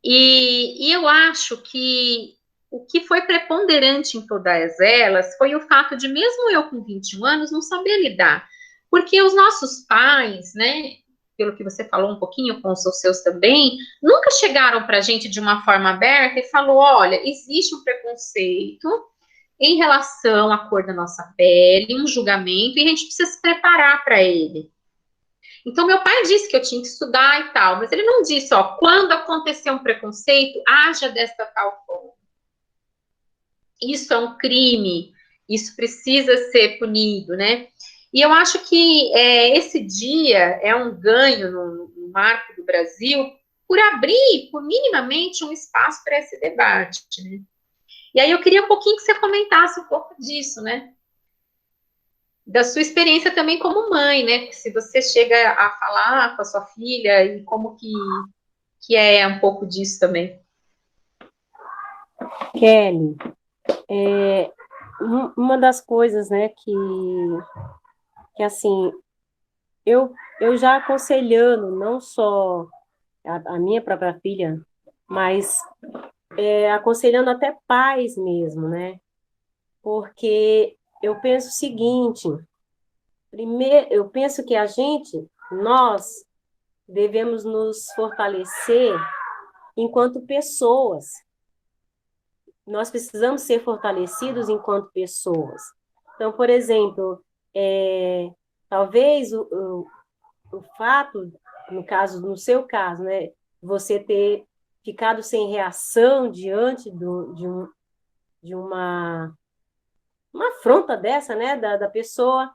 E eu acho que o que foi preponderante em todas elas foi o fato de, mesmo eu com 21 anos, não saber lidar. Porque os nossos pais, né, pelo que você falou um pouquinho com os seus também, nunca chegaram para a gente de uma forma aberta e falou, olha, existe um preconceito em relação à cor da nossa pele, um julgamento, e a gente precisa se preparar para ele. Então, meu pai disse que eu tinha que estudar e tal, mas ele não disse, ó, quando acontecer um preconceito, haja desta tal forma. Isso é um crime, isso precisa ser punido, né? E eu acho que esse dia é um ganho no marco do Brasil por abrir, por minimamente, um espaço para esse debate, né? E aí eu queria um pouquinho que você comentasse um pouco disso, né? Da sua experiência também como mãe, né? Se você chega a falar com a sua filha e como que é um pouco disso também. Kelly, uma das coisas, né, que assim, eu já aconselhando não só a minha própria filha, mas aconselhando até pais mesmo, né? Porque eu penso o seguinte, primeiro, eu penso que nós devemos nos fortalecer enquanto pessoas. Nós precisamos ser fortalecidos enquanto pessoas. Então, por exemplo, talvez o fato, no seu caso, né, você ter ficado sem reação diante de uma afronta dessa, né, da pessoa,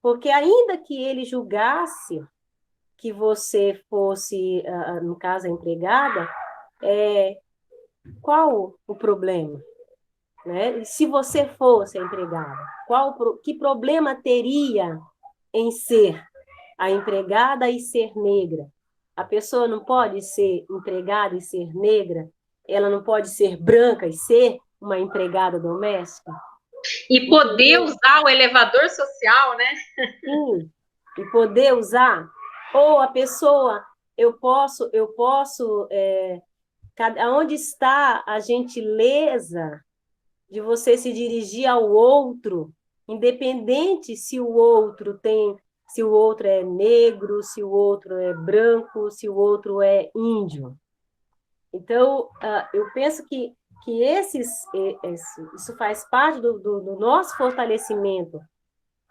porque ainda que ele julgasse que você fosse, no caso, a empregada, qual o problema? Né? Se você fosse a empregada, que problema teria em ser a empregada e ser negra? A pessoa não pode ser empregada e ser negra? Ela não pode ser branca e ser uma empregada doméstica? E poder usar o elevador social, né? Sim, e poder usar. Ou a pessoa, eu posso, onde está a gentileza de você se dirigir ao outro, independente se o outro é negro, se o outro é branco, se o outro é índio. Então, eu penso que isso faz parte do nosso fortalecimento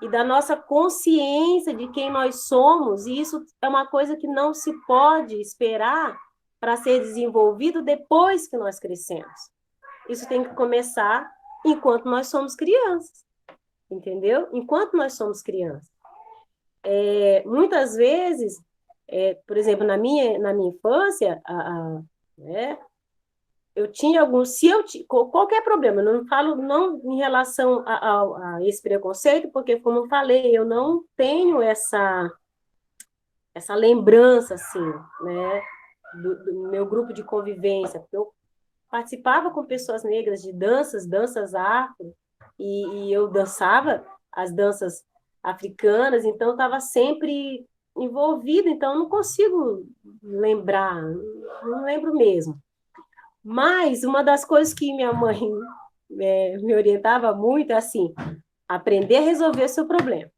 e da nossa consciência de quem nós somos, e isso é uma coisa que não se pode esperar para ser desenvolvido depois que nós crescemos. Isso tem que começar enquanto nós somos crianças, entendeu? Enquanto nós somos crianças. Muitas vezes, por exemplo, na minha infância, né, eu tinha alguns, qualquer problema, eu não falo não em relação a esse preconceito, porque, como eu falei, eu não tenho essa lembrança, assim, né, do meu grupo de convivência, porque eu participava com pessoas negras de danças afro, e eu dançava as danças africanas, então eu estava sempre envolvida, então eu não consigo lembrar, não lembro mesmo. Mas uma das coisas que minha mãe me orientava muito é assim, aprender a resolver o seu problema.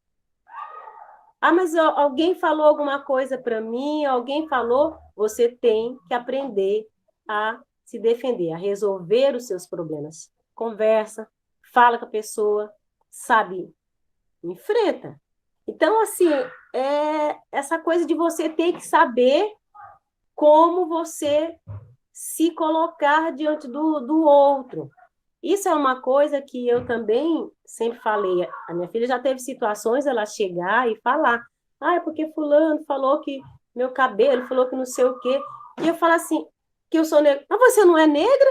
Ah, mas alguém falou alguma coisa para mim, alguém falou, você tem que aprender a se defender, a resolver os seus problemas. Conversa, fala com a pessoa, sabe, enfrenta. Então, assim, essa coisa de você ter que saber como você se colocar diante do outro. Isso é uma coisa que eu também sempre falei. A minha filha já teve situações ela chegar e falar, é porque fulano falou que meu cabelo, falou que não sei o quê. E eu falo assim, que eu sou negra. Mas você não é negra?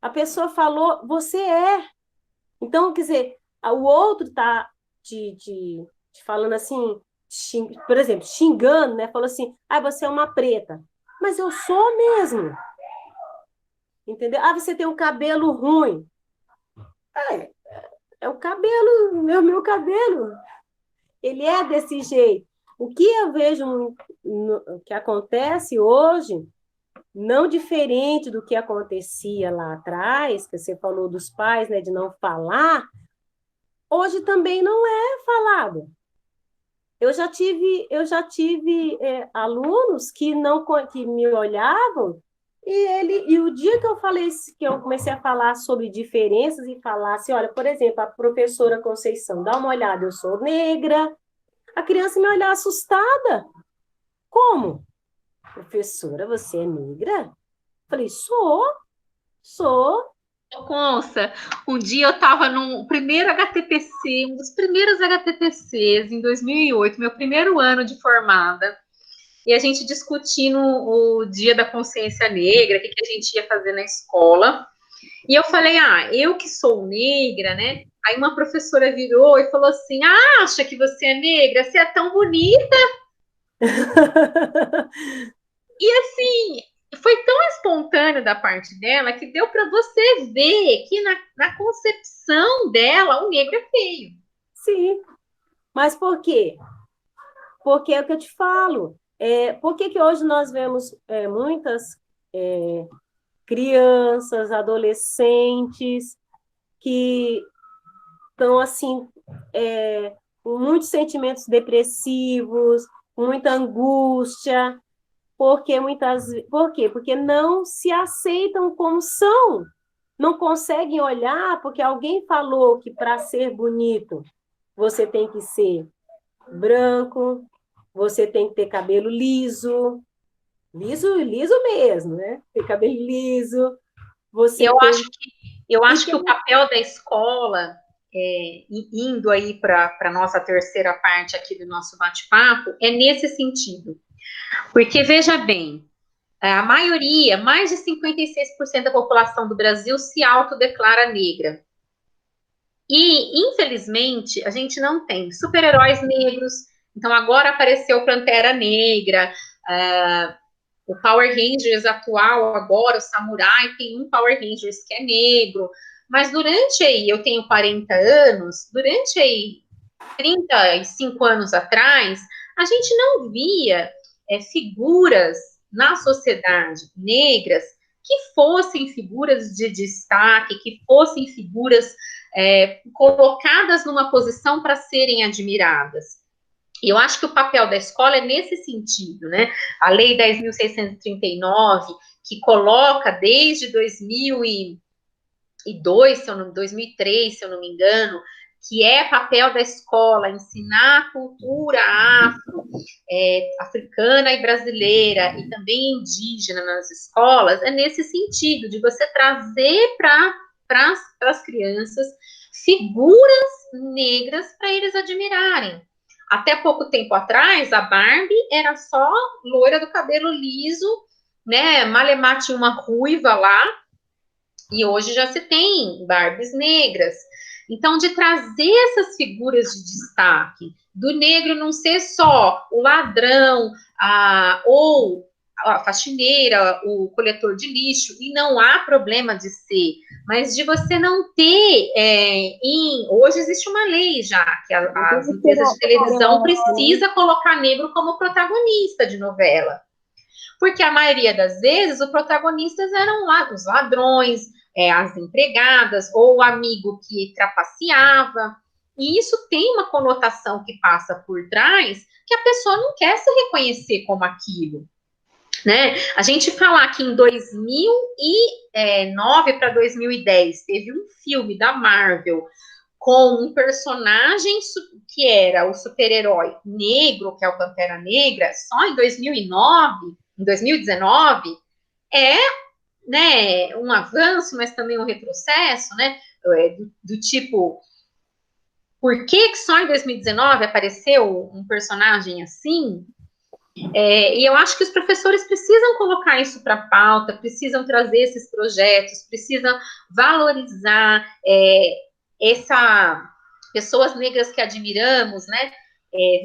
A pessoa falou, você é. Então, quer dizer, o outro está te falando assim, por exemplo, xingando, né? Falou assim, você é uma preta. Mas eu sou mesmo. Entendeu? Você tem um cabelo ruim. É o cabelo, meu cabelo. Ele é desse jeito. O que eu vejo que acontece hoje, não diferente do que acontecia lá atrás, que você falou dos pais, né, de não falar, hoje também não é falado. Eu já tive alunos que me olhavam e o dia que eu comecei a falar sobre diferenças e falar assim, olha, por exemplo, a professora Conceição, dá uma olhada, eu sou negra, a criança me olhava assustada. Como? Professora, você é negra? Falei, sou. Conça, um dia eu estava no primeiro HTTC, um dos primeiros HTTCs, em 2008, meu primeiro ano de formada, e a gente discutindo o Dia da Consciência Negra, o que a gente ia fazer na escola, e eu falei, eu que sou negra, né? Aí uma professora virou e falou assim, acha que você é negra? Você é tão bonita. E assim, foi tão espontâneo da parte dela que deu para você ver que na concepção dela o negro é feio. Sim, mas por quê? Porque é o que eu te falo. Por que hoje nós vemos muitas crianças, adolescentes que estão assim com muitos sentimentos depressivos, muita angústia? Por quê? Porque não se aceitam como são. Não conseguem olhar porque alguém falou que para ser bonito você tem que ser branco, você tem que ter cabelo liso mesmo, né? Ter cabelo liso. Eu acho que o papel da escola, indo aí para a nossa terceira parte aqui do nosso bate-papo, é nesse sentido. Porque, veja bem, a maioria, mais de 56% da população do Brasil se autodeclara negra. E, infelizmente, a gente não tem super-heróis negros. Então, agora apareceu Pantera Negra, o Power Rangers atual, agora, o Samurai, tem um Power Rangers que é negro. Mas durante aí, eu tenho 40 anos, durante aí 35 anos atrás, a gente não via figuras na sociedade negras que fossem figuras de destaque, que fossem figuras colocadas numa posição para serem admiradas. E eu acho que o papel da escola é nesse sentido, né? A Lei 10.639, que coloca desde 2000 2003, se eu não me engano, que é papel da escola ensinar a cultura africana e brasileira e também indígena nas escolas, é nesse sentido, de você trazer para as crianças figuras negras para eles admirarem. Até pouco tempo atrás, a Barbie era só loira do cabelo liso, né? Malemar tinha uma ruiva lá, e hoje já se tem Barbies negras. Então, de trazer essas figuras de destaque, do negro não ser só o ladrão, ou a faxineira, o coletor de lixo, e não há problema de ser, mas de você não ter, hoje existe uma lei já, que as empresas de televisão precisam colocar negro como protagonista de novela, porque a maioria das vezes os protagonistas eram os ladrões, as empregadas, ou o amigo que trapaceava, e isso tem uma conotação que passa por trás, que a pessoa não quer se reconhecer como aquilo, né? A gente falar que em 2009 para 2010 teve um filme da Marvel com um personagem que era o super-herói negro, que é o Pantera Negra, só em 2019, né, um avanço, mas também um retrocesso, né, do tipo, por que só em 2019 apareceu um personagem assim? E eu acho que os professores precisam colocar isso para a pauta, precisam trazer esses projetos, precisam valorizar pessoas negras que admiramos, né?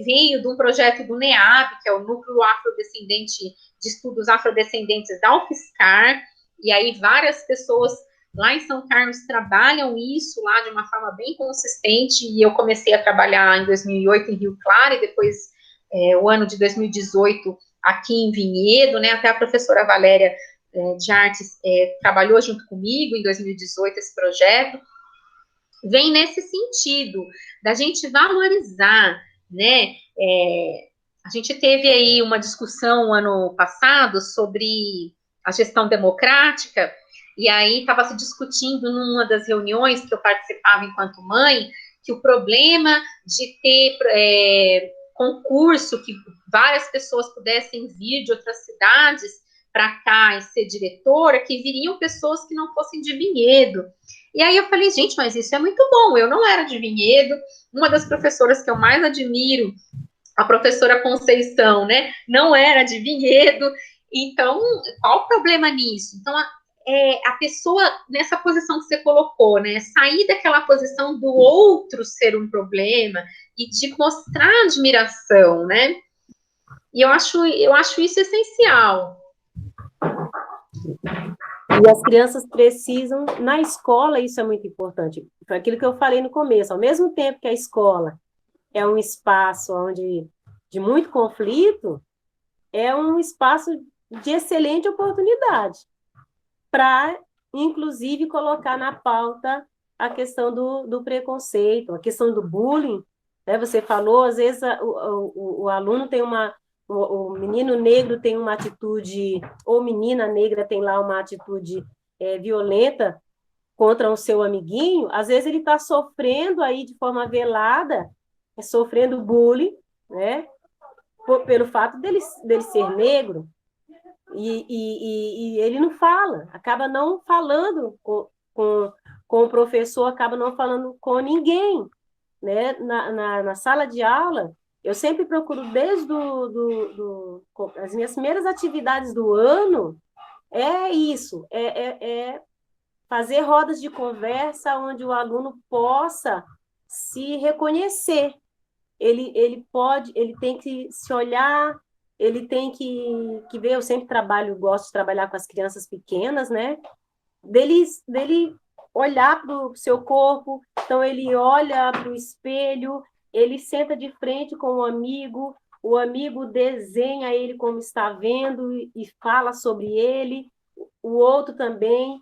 Veio de um projeto do NEAB, que é o Núcleo Afrodescendente de Estudos Afrodescendentes da UFSCar, e aí várias pessoas lá em São Carlos trabalham isso lá de uma forma bem consistente, e eu comecei a trabalhar em 2008 em Rio Claro, e depois o ano de 2018 aqui em Vinhedo, né, até a professora Valéria de Artes trabalhou junto comigo em 2018 esse projeto, vem nesse sentido, da gente valorizar, né, a gente teve aí uma discussão ano passado sobre a gestão democrática, e aí estava se discutindo numa das reuniões que eu participava enquanto mãe, que o problema de ter concurso, que várias pessoas pudessem vir de outras cidades para cá e ser diretora, que viriam pessoas que não fossem de Vinhedo. E aí eu falei, gente, mas isso é muito bom, eu não era de Vinhedo, uma das professoras que eu mais admiro, a professora Conceição, né, não era de Vinhedo, então, qual o problema nisso? Então, a pessoa, nessa posição que você colocou, né, sair daquela posição do outro ser um problema e de mostrar admiração, né, e eu acho isso essencial. E as crianças precisam, na escola, isso é muito importante, foi aquilo que eu falei no começo, ao mesmo tempo que a escola é um espaço de muito conflito, é um espaço de excelente oportunidade para, inclusive, colocar na pauta a questão do preconceito, a questão do bullying, né? Você falou, às vezes o aluno tem o menino negro tem uma atitude, ou menina negra tem lá uma atitude violenta contra o seu amiguinho, às vezes ele está sofrendo aí de forma velada, sofrendo bullying, né? Pelo fato dele ser negro, e ele não fala, acaba não falando com o professor, acaba não falando com ninguém, né? Na sala de aula, eu sempre procuro, desde as minhas primeiras atividades do ano, isso, fazer rodas de conversa onde o aluno possa se reconhecer. Ele tem que se olhar, ele tem que ver, eu sempre gosto de trabalhar com as crianças pequenas, né? Dele olhar para o seu corpo, então ele olha para o espelho, ele senta de frente com o amigo desenha ele como está vendo e fala sobre ele, o outro também.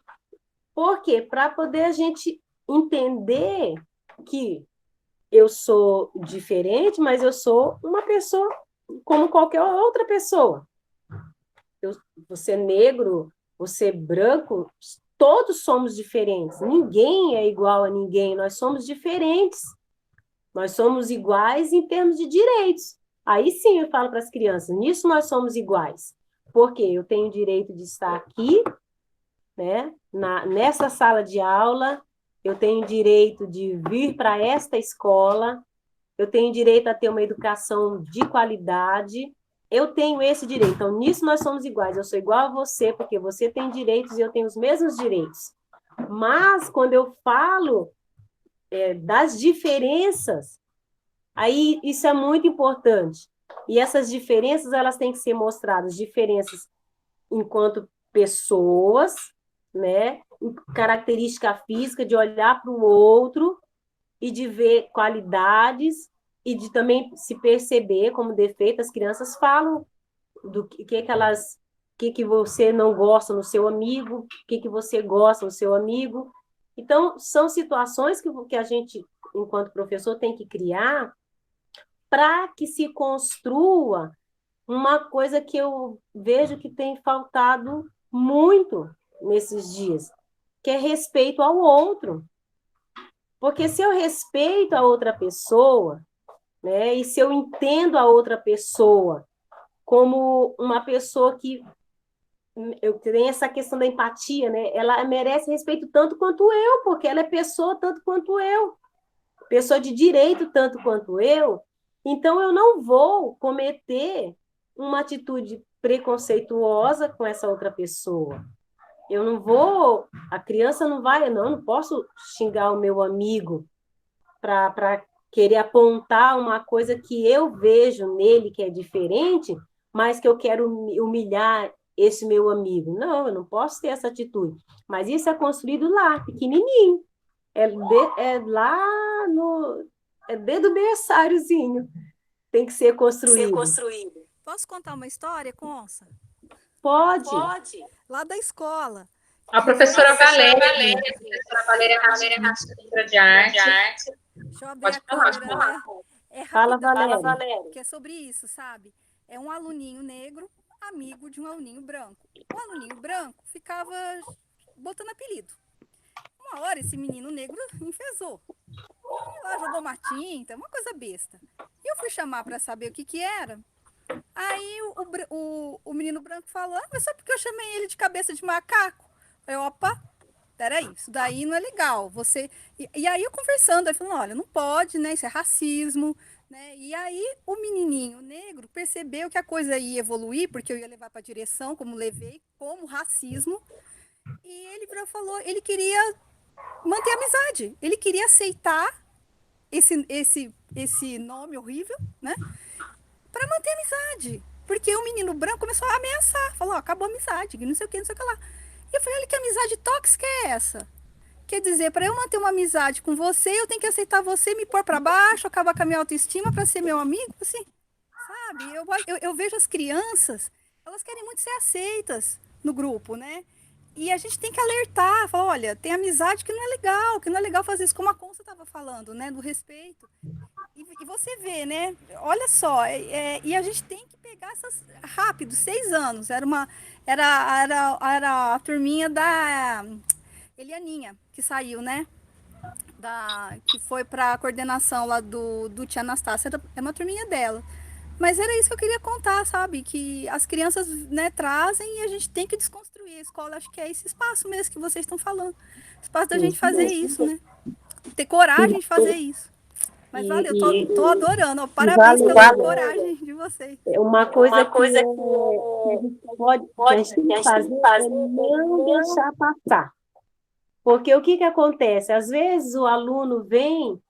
Por quê? Para poder a gente entender que eu sou diferente, mas eu sou uma pessoa como qualquer outra pessoa. Você negro, você branco, todos somos diferentes, ninguém é igual a ninguém, nós somos diferentes, nós somos iguais em termos de direitos. Aí sim eu falo para as crianças, nisso nós somos iguais, porque eu tenho o direito de estar aqui, né, nessa sala de aula, eu tenho direito de vir para esta escola, eu tenho direito a ter uma educação de qualidade, eu tenho esse direito. Então, nisso nós somos iguais. Eu sou igual a você, porque você tem direitos e eu tenho os mesmos direitos. Mas, quando eu falo das diferenças, aí isso é muito importante. E essas diferenças, elas têm que ser mostradas. Diferenças enquanto pessoas, né? Característica física, de olhar para o outro e de ver qualidades e de também se perceber como defeito. As crianças falam do que você não gosta no seu amigo, o que você gosta no seu amigo. Então, são situações que a gente, enquanto professor, tem que criar para que se construa uma coisa que eu vejo que tem faltado muito nesses dias, que é respeito ao outro. Porque se eu respeito a outra pessoa, né, e se eu entendo a outra pessoa como uma pessoa que eu tenho essa questão da empatia, né, ela merece respeito tanto quanto eu, porque ela é pessoa tanto quanto eu, pessoa de direito tanto quanto eu, então eu não vou cometer uma atitude preconceituosa com essa outra pessoa. Eu não vou, a criança não vai, não posso xingar o meu amigo para querer apontar uma coisa que eu vejo nele que é diferente, mas que eu quero humilhar esse meu amigo. Não, eu não posso ter essa atitude. Mas isso é construído lá, pequenininho. Lá no... É desde o berçáriozinho. Tem que ser construído. Posso contar uma história, Consa? Pode. Lá da escola. A professora Valéria é professora de arte. Deixa eu abrir Pode a falar, câmera, né? É Fala, rapidão, Valéria. que é sobre isso, sabe? É um aluninho negro, amigo de um aluninho branco. O aluninho branco ficava botando apelido. Uma hora esse menino negro enfesou. E lá jogou uma tinta, uma coisa besta. E eu fui chamar para saber o que era. Aí o menino branco falou, mas só porque eu chamei ele de cabeça de macaco. Eu, opa, peraí, isso daí não é legal. E aí eu conversando, aí falando, olha, não pode, né? Isso é racismo, né? E aí o menininho negro percebeu que a coisa ia evoluir, porque eu ia levar para a direção, como levei, como racismo. E ele falou, ele queria manter a amizade. Ele queria aceitar esse nome horrível, né? Para manter a amizade. Porque o menino branco começou a ameaçar. Falou, acabou a amizade, não sei o que, não sei o que lá. E eu falei, olha, que amizade tóxica é essa? Quer dizer, para eu manter uma amizade com você, eu tenho que aceitar você, me pôr para baixo, acabar com a minha autoestima para ser meu amigo? Assim, sabe? Eu vejo as crianças, elas querem muito ser aceitas no grupo, né? E a gente tem que alertar, falar, olha, tem amizade que não é legal fazer isso, como a Consa estava falando, né? Do respeito. E você vê, né? Olha só, e a gente tem que pegar essas rápido, 6 anos. Era a turminha da Elianinha, que saiu, né? Que foi para a coordenação lá do Tia Anastácia. É uma turminha dela. Mas era isso que eu queria contar, sabe? Que as crianças, né, trazem e a gente tem que desconstruir. A escola, acho que é esse espaço mesmo que vocês estão falando. Espaço da gente fazer isso, né? Ter coragem de fazer isso. Mas valeu, tô adorando. Ó, parabéns pela coragem de vocês. Uma coisa que a gente pode fazer é não deixar passar. Porque o que acontece? Às vezes o aluno vem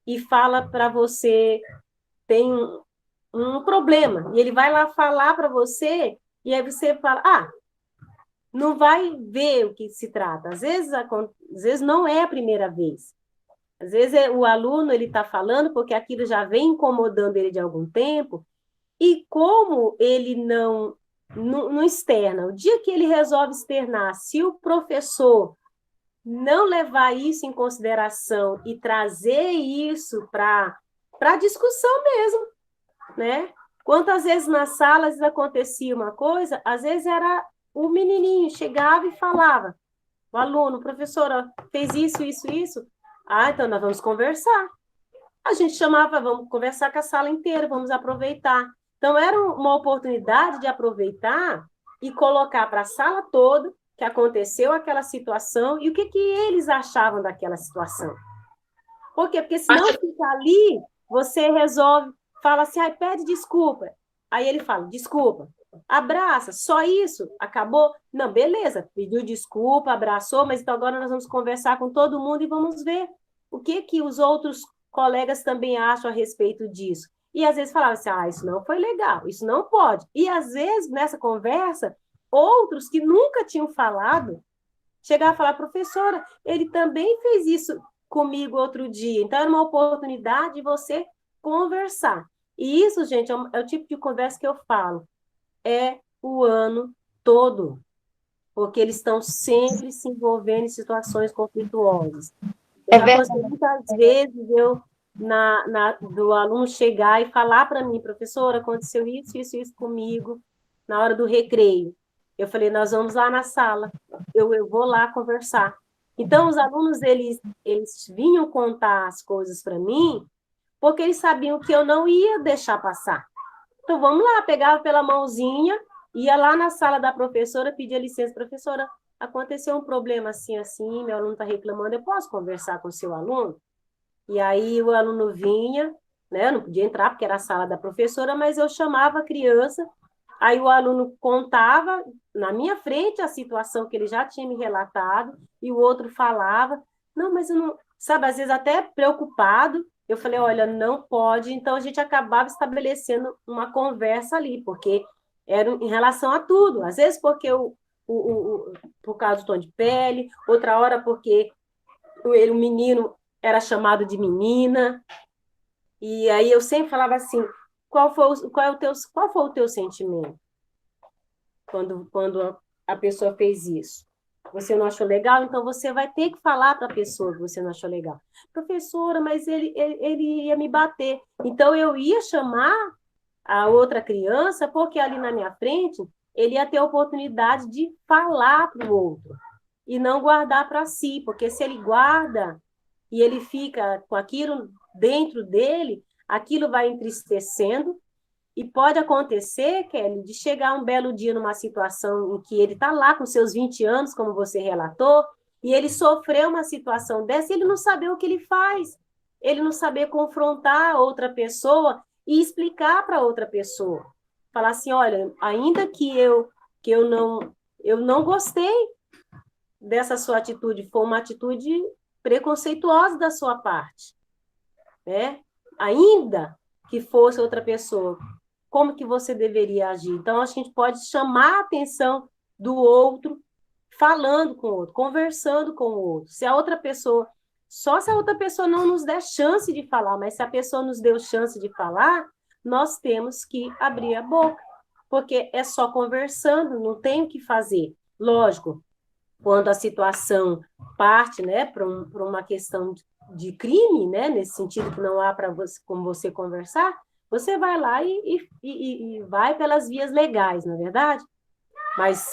e fala para você, tem um problema, e ele vai lá falar para você, e aí você fala, não vai ver o que se trata. Às vezes não é a primeira vez. Às vezes o aluno está falando porque aquilo já vem incomodando ele de algum tempo, e como ele não externa, o dia que ele resolve externar, se o professor não levar isso em consideração e trazer isso para discussão mesmo, né? Quantas vezes nas salas acontecia uma coisa, às vezes era o menininho, chegava e falava, O aluno, professora, fez isso, isso, isso. Ah, então nós vamos conversar. A gente chamava, vamos conversar com a sala inteira, vamos aproveitar. Então, era uma oportunidade de aproveitar e colocar para a sala toda que aconteceu aquela situação e o que eles achavam daquela situação. Por quê? Porque senão fica ali, você resolve, fala assim, pede desculpa. Aí ele fala, desculpa, abraça, só isso, acabou? Não, beleza, pediu desculpa, abraçou, mas então agora nós vamos conversar com todo mundo e vamos ver o que os outros colegas também acham a respeito disso. E às vezes falavam assim, isso não foi legal, isso não pode. E às vezes, nessa conversa, outros que nunca tinham falado, chegavam a falar, professora, ele também fez isso comigo outro dia. Então, era uma oportunidade de você conversar. E isso, gente, é o tipo de conversa que eu falo. É o ano todo. Porque eles estão sempre se envolvendo em situações conflituosas. Muitas vezes do aluno chegar e falar para mim, professora, aconteceu isso, isso, isso comigo na hora do recreio. Eu falei, nós vamos lá na sala, eu vou lá conversar. Então, os alunos, eles vinham contar as coisas para mim, porque eles sabiam que eu não ia deixar passar. Então, vamos lá, pegava pela mãozinha, ia lá na sala da professora, pedia licença, professora, aconteceu um problema assim, assim, meu aluno está reclamando, eu posso conversar com o seu aluno? E aí o aluno vinha, né, eu não podia entrar porque era a sala da professora, mas eu chamava a criança, aí o aluno contava na minha frente a situação que ele já tinha me relatado, e o outro falava, não, mas eu não, sabe, às vezes até preocupado, eu falei, olha, não pode, então a gente acabava estabelecendo uma conversa ali, porque era em relação a tudo, às vezes porque por causa do tom de pele, outra hora porque o menino era chamado de menina, e aí eu sempre falava assim, qual foi o teu sentimento quando a pessoa fez isso? Você não achou legal? Então você vai ter que falar para a pessoa que você não achou legal. Professora, mas ele ia me bater. Então eu ia chamar a outra criança, porque ali na minha frente ele ia ter a oportunidade de falar para o outro e não guardar para si, porque se ele guarda e ele fica com aquilo dentro dele, aquilo vai entristecendo e pode acontecer, Kelly, de chegar um belo dia numa situação em que ele está lá com seus 20 anos, como você relatou, e ele sofreu uma situação dessa e ele não saber o que ele faz, ele não saber confrontar outra pessoa e explicar para outra pessoa. Falar assim, olha, ainda que eu não gostei dessa sua atitude, foi uma atitude preconceituosa da sua parte, né? Ainda que fosse outra pessoa, como que você deveria agir? Então, a gente pode chamar a atenção do outro, falando com o outro, conversando com o outro. Só se a outra pessoa não nos der chance de falar, mas se a pessoa nos deu chance de falar, nós temos que abrir a boca, porque é só conversando, não tem o que fazer. Lógico, quando a situação parte, né, para uma questão de crime, né, nesse sentido que não há para você, como você conversar, você vai lá e vai pelas vias legais, não é verdade? Mas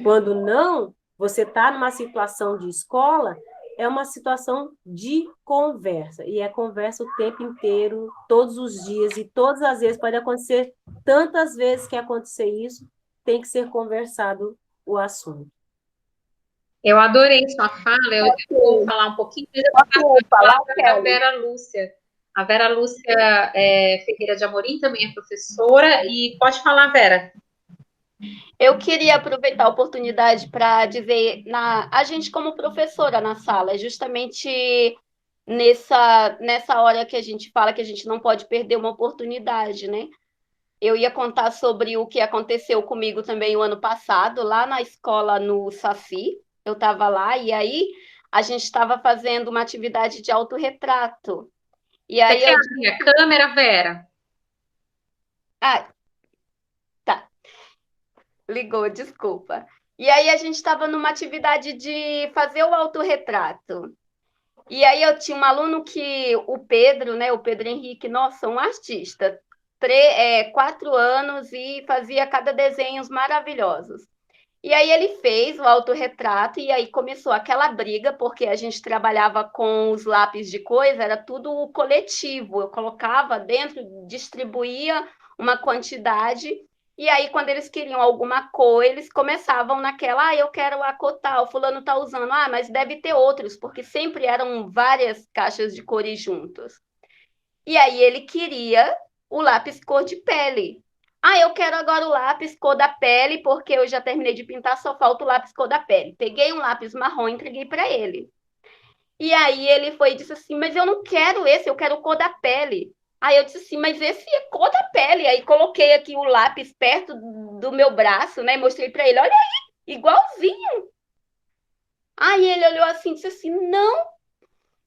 quando não, você está numa situação de escola, é uma situação de conversa, e é conversa o tempo inteiro, todos os dias, e todas as vezes, pode acontecer tantas vezes que acontecer isso, tem que ser conversado o assunto. Eu adorei sua fala, eu vou falar um pouquinho, mas eu vou falar da Vera Lúcia. A Vera Lúcia Ferreira de Amorim também é professora, e pode falar, Vera. Eu queria aproveitar a oportunidade para dizer, a gente como professora na sala, é justamente nessa hora que a gente fala que a gente não pode perder uma oportunidade, né? Eu ia contar sobre o que aconteceu comigo também o ano passado, lá na escola no Saci. Eu estava lá e aí a gente estava fazendo uma atividade de autorretrato. E aí Você quer abrir a câmera, Vera? Ah, tá. Ligou, desculpa. E aí a gente estava numa atividade de fazer o autorretrato. E aí eu tinha um aluno que, o Pedro, né, o Pedro Henrique, nossa, um artista, 4 anos e fazia cada desenhos maravilhosos. E aí ele fez o autorretrato e aí começou aquela briga, porque a gente trabalhava com os lápis de coisa, era tudo coletivo. Eu colocava dentro, distribuía uma quantidade, e aí quando eles queriam alguma cor, eles começavam naquela, eu quero a cor tal, fulano tá usando, mas deve ter outros, porque sempre eram várias caixas de cores juntos. E aí ele queria o lápis cor de pele. Eu quero agora o lápis cor da pele, porque eu já terminei de pintar, só falta o lápis cor da pele. Peguei um lápis marrom e entreguei para ele. E aí ele foi e disse assim, mas eu não quero esse, eu quero cor da pele. Aí eu disse assim, mas esse é cor da pele. Aí coloquei aqui o lápis perto do meu braço, né? E mostrei para ele, olha aí, igualzinho. Aí ele olhou assim e disse assim, não,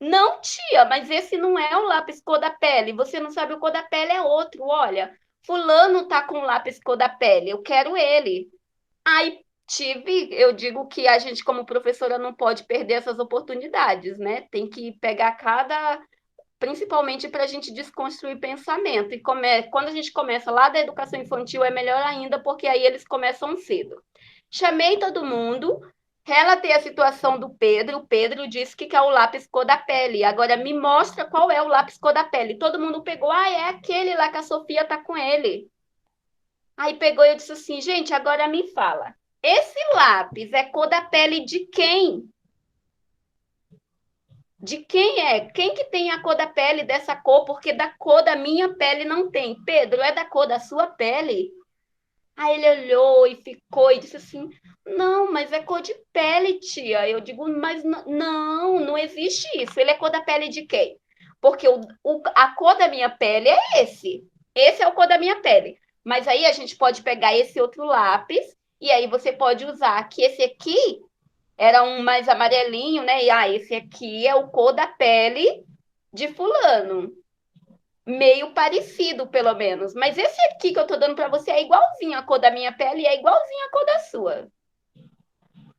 não, tia, mas esse não é o lápis cor da pele. Você não sabe o cor da pele é outro. Olha, fulano tá com o lápis cor da pele, eu quero ele. Aí eu digo que a gente, como professora, não pode perder essas oportunidades, né? Tem que pegar principalmente para a gente desconstruir pensamento. E quando a gente começa lá da educação infantil, é melhor ainda, porque aí eles começam cedo. Chamei todo mundo, relatei a situação do Pedro. O Pedro disse que quer o lápis cor da pele. Agora me mostra qual é o lápis cor da pele. Todo mundo pegou, é aquele lá que a Sofia tá com ele. Aí pegou e eu disse assim, gente, agora me fala. Esse lápis é cor da pele de quem? De quem é? Quem que tem a cor da pele dessa cor? Porque da cor da minha pele não tem. Pedro, é da cor da sua pele? Aí ele olhou e ficou e disse assim, não, mas é cor de pele, tia. Eu digo, mas não existe isso. Ele é cor da pele de quem? Porque a cor da minha pele é esse. Esse é o cor da minha pele. Mas aí a gente pode pegar esse outro lápis e aí você pode usar que esse aqui era um mais amarelinho, né? E esse aqui é o cor da pele de fulano. Meio parecido, pelo menos. Mas esse aqui que eu tô dando para você é igualzinho a cor da minha pele e é igualzinho a cor da sua.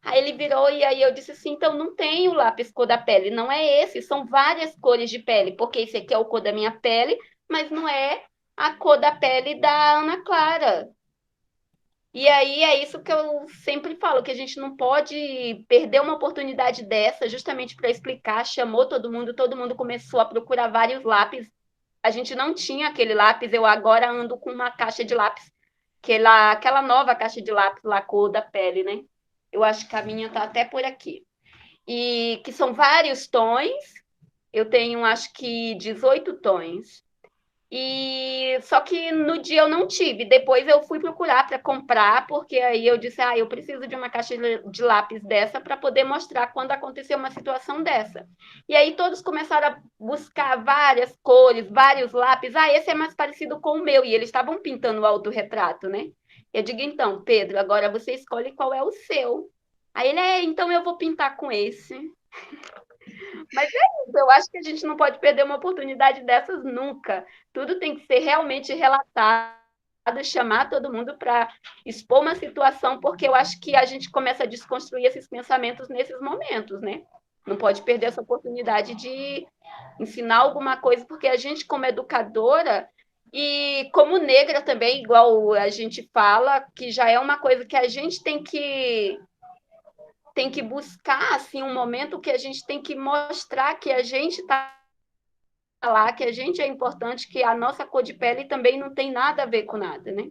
Aí ele virou e aí eu disse assim, então não tem o lápis cor da pele, não é esse, são várias cores de pele, porque esse aqui é o cor da minha pele, mas não é a cor da pele da Ana Clara. E aí é isso que eu sempre falo, que a gente não pode perder uma oportunidade dessa, justamente para explicar. Chamou todo mundo começou a procurar vários lápis. A gente não tinha aquele lápis, eu agora ando com uma caixa de lápis, aquela nova caixa de lápis lá, cor da pele, né? Eu acho que a minha tá até por aqui. E que são vários tons, eu tenho acho que 18 tons. E só que no dia eu não tive. Depois eu fui procurar para comprar, porque aí eu disse, eu preciso de uma caixa de lápis dessa para poder mostrar quando aconteceu uma situação dessa. E aí todos começaram a buscar várias cores, vários lápis. Esse é mais parecido com o meu. E eles estavam pintando o autorretrato, né? Eu digo, então, Pedro, agora você escolhe qual é o seu. Aí ele, então eu vou pintar com esse. Mas é isso, eu acho que a gente não pode perder uma oportunidade dessas nunca. Tudo tem que ser realmente relatado, chamar todo mundo para expor uma situação, porque eu acho que a gente começa a desconstruir esses pensamentos nesses momentos, né? Não pode perder essa oportunidade de ensinar alguma coisa, porque a gente, como educadora, e como negra também, igual a gente fala, que já é uma coisa que a gente tem que buscar assim um momento que a gente tem que mostrar que a gente está lá, que a gente é importante, que a nossa cor de pele também não tem nada a ver com nada, né?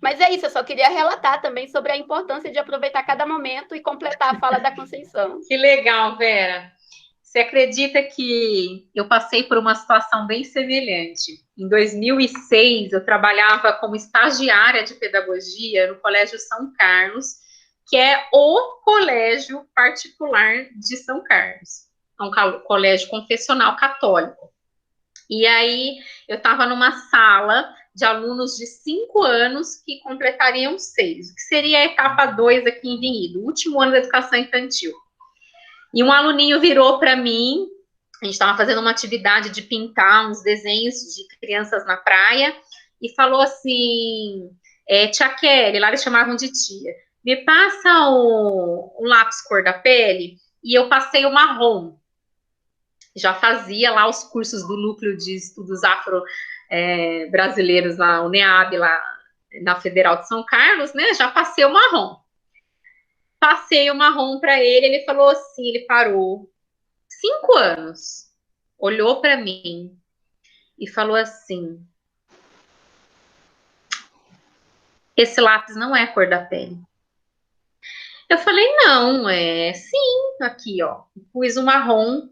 Mas é isso, eu só queria relatar também sobre a importância de aproveitar cada momento e completar a fala da Conceição. Que legal, Vera. Você acredita que eu passei por uma situação bem semelhante? Em 2006, eu trabalhava como estagiária de pedagogia no Colégio São Carlos, que é o colégio particular de São Carlos. É um colégio confessional católico. E aí, eu estava numa sala de alunos de 5 anos que completariam 6, o que seria a etapa 2 aqui em Vinhedo, o último ano da educação infantil. E um aluninho virou para mim, a gente estava fazendo uma atividade de pintar uns desenhos de crianças na praia, e falou assim, tia Kelly, lá eles chamavam de tia, me passa o lápis cor da pele, e eu passei o marrom. Já fazia lá os cursos do Núcleo de Estudos Afro-Brasileiros, na UNEAB, lá na Federal de São Carlos, né? Já passei o marrom. Passei o marrom para ele, ele falou assim, ele parou 5 anos, olhou para mim e falou assim: esse lápis não é a cor da pele. Eu falei, não, é sim, aqui, ó. Pus o marrom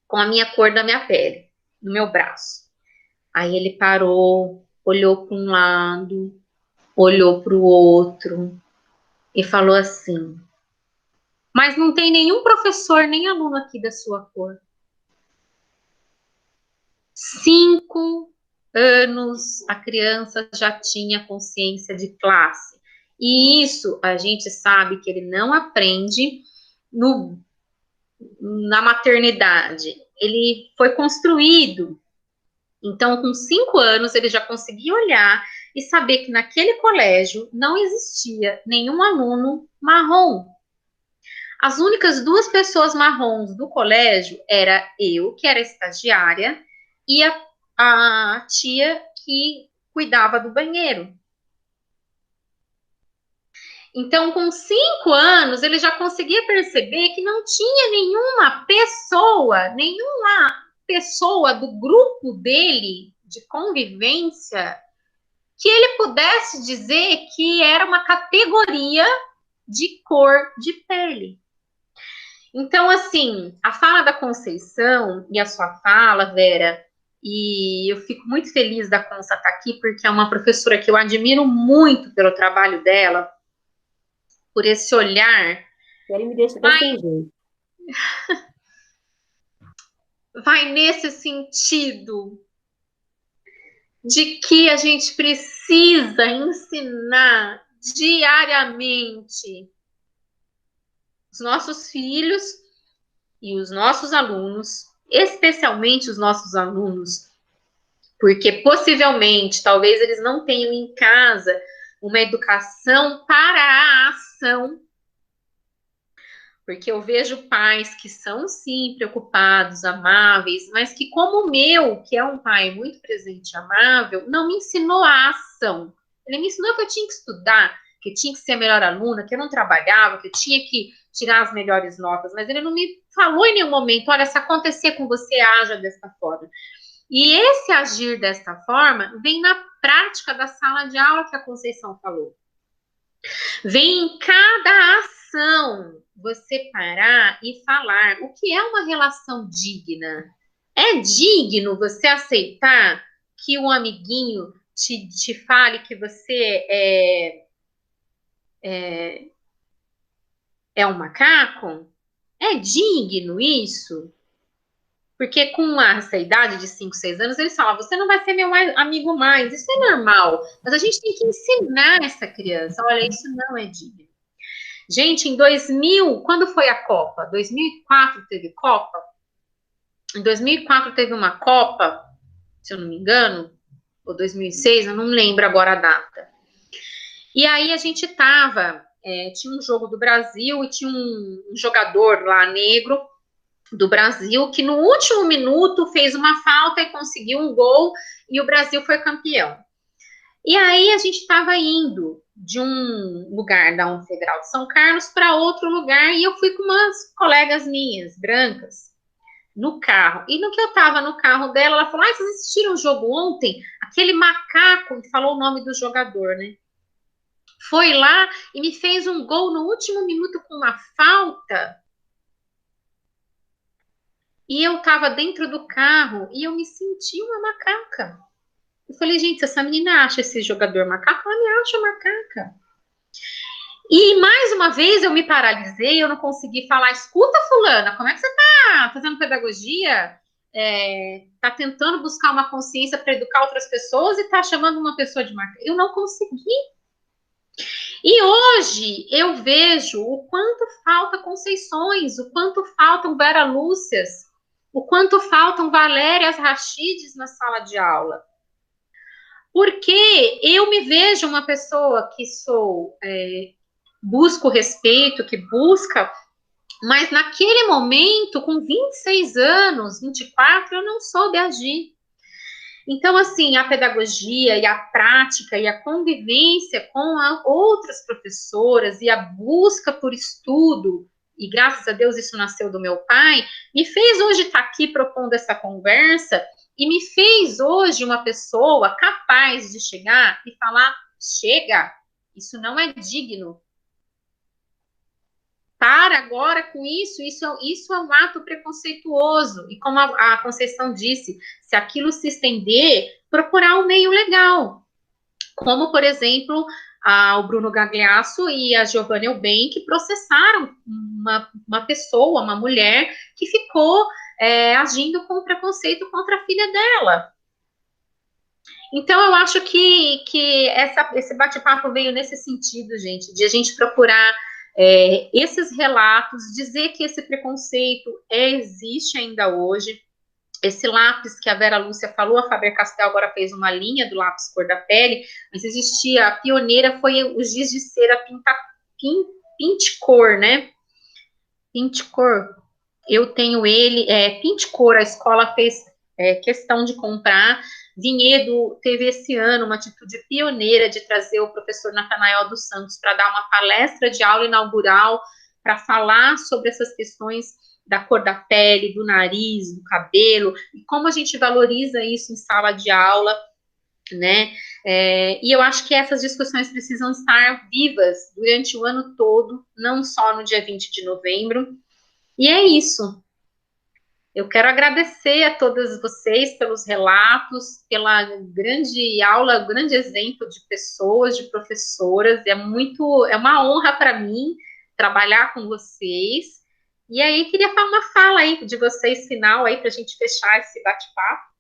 com a minha cor da minha pele, no meu braço. Aí ele parou, olhou para um lado, olhou para o outro e falou assim: mas não tem nenhum professor nem aluno aqui da sua cor. 5 anos a criança já tinha consciência de classe. E isso a gente sabe que ele não aprende na maternidade. Ele foi construído. Então, com 5 anos, ele já conseguia olhar e saber que naquele colégio não existia nenhum aluno marrom. As únicas 2 pessoas marrons do colégio era eu, que era estagiária, e a tia que cuidava do banheiro. Então, com 5 anos, ele já conseguia perceber que não tinha nenhuma pessoa do grupo dele, de convivência, que ele pudesse dizer que era uma categoria de cor de pele. Então, assim, a fala da Conceição e a sua fala, Vera, e eu fico muito feliz da Consa estar aqui, porque é uma professora que eu admiro muito pelo trabalho dela, por esse olhar. Ele me deixa até sem jeito. Vai nesse sentido de que a gente precisa ensinar diariamente os nossos filhos e os nossos alunos, especialmente os nossos alunos, porque possivelmente, talvez eles não tenham em casa uma educação para a ação. Porque eu vejo pais que são, sim, preocupados, amáveis, mas que, como o meu, que é um pai muito presente e amável, não me ensinou a ação. Ele me ensinou que eu tinha que estudar, que eu tinha que ser a melhor aluna, que eu não trabalhava, que eu tinha que tirar as melhores notas, mas ele não me falou em nenhum momento: olha, se acontecer com você, haja desta forma. E esse agir desta forma vem na prática da sala de aula que a Conceição falou. Vem em cada ação você parar e falar o que é uma relação digna. É digno você aceitar que um amiguinho te fale que você é um macaco? É digno isso? Porque com essa idade de 5, 6 anos, eles falam: você não vai ser meu amigo mais. Isso é normal. Mas a gente tem que ensinar essa criança: olha, isso não é digno. Gente, em 2000, quando foi a Copa? 2004 teve Copa? Em 2004 teve uma Copa, se eu não me engano, ou 2006, eu não lembro agora a data. E aí a gente tinha um jogo do Brasil e tinha um jogador lá negro do Brasil que no último minuto fez uma falta e conseguiu um gol e o Brasil foi campeão. E aí a gente estava indo de um lugar da Federal de São Carlos para outro lugar e eu fui com umas colegas minhas, brancas, no carro. E no que eu estava no carro dela, ela falou: vocês assistiram o jogo ontem? Aquele macaco, que falou o nome do jogador, né? Foi lá e me fez um gol no último minuto com uma falta. E eu estava dentro do carro e eu me senti uma macaca. Eu falei: gente, se essa menina acha esse jogador macaco, ela me acha macaca. E mais uma vez eu me paralisei, eu não consegui falar: escuta, fulana, como é que você tá fazendo pedagogia? Tá tentando buscar uma consciência para educar outras pessoas e tá chamando uma pessoa de macaca. Eu não consegui. E hoje eu vejo o quanto falta Conceições, o quanto faltam Vera Lúcias, o quanto faltam Valérias Rachides na sala de aula. Porque eu me vejo uma pessoa que busco respeito, que busca, mas naquele momento, com 26 anos, 24, eu não soube agir. Então, assim, a pedagogia e a prática e a convivência com outras professoras e a busca por estudo, e graças a Deus isso nasceu do meu pai, me fez hoje estar aqui propondo essa conversa e me fez hoje uma pessoa capaz de chegar e falar: chega, isso não é digno. Para agora com isso é um ato preconceituoso. E como a Conceição disse, se aquilo se estender, procurar um meio legal. Como, por exemplo, o Bruno Gagliasso e a Giovanna Eubank processaram uma pessoa, uma mulher, que ficou agindo com preconceito contra a filha dela. Então, eu acho que esse bate-papo veio nesse sentido, gente, de a gente procurar esses relatos, dizer que esse preconceito existe ainda hoje. Esse lápis que a Vera Lúcia falou, a Faber-Castell agora fez uma linha do lápis cor da pele, mas existia, a pioneira foi os giz de cera Pinte-Cor, né? Pinte-Cor, eu tenho ele, Pinte-Cor, a escola fez questão de comprar. Vinhedo teve esse ano uma atitude pioneira de trazer o professor Natanael dos Santos para dar uma palestra de aula inaugural para falar sobre essas questões da cor da pele, do nariz, do cabelo, e como a gente valoriza isso em sala de aula, né? E eu acho que essas discussões precisam estar vivas durante o ano todo, não só no dia 20 de novembro. E é isso. Eu quero agradecer a todas vocês pelos relatos, pela grande aula, grande exemplo de pessoas, de professoras. É uma honra para mim trabalhar com vocês. E aí, queria falar uma fala aí de vocês, final, aí, para a gente fechar esse bate-papo.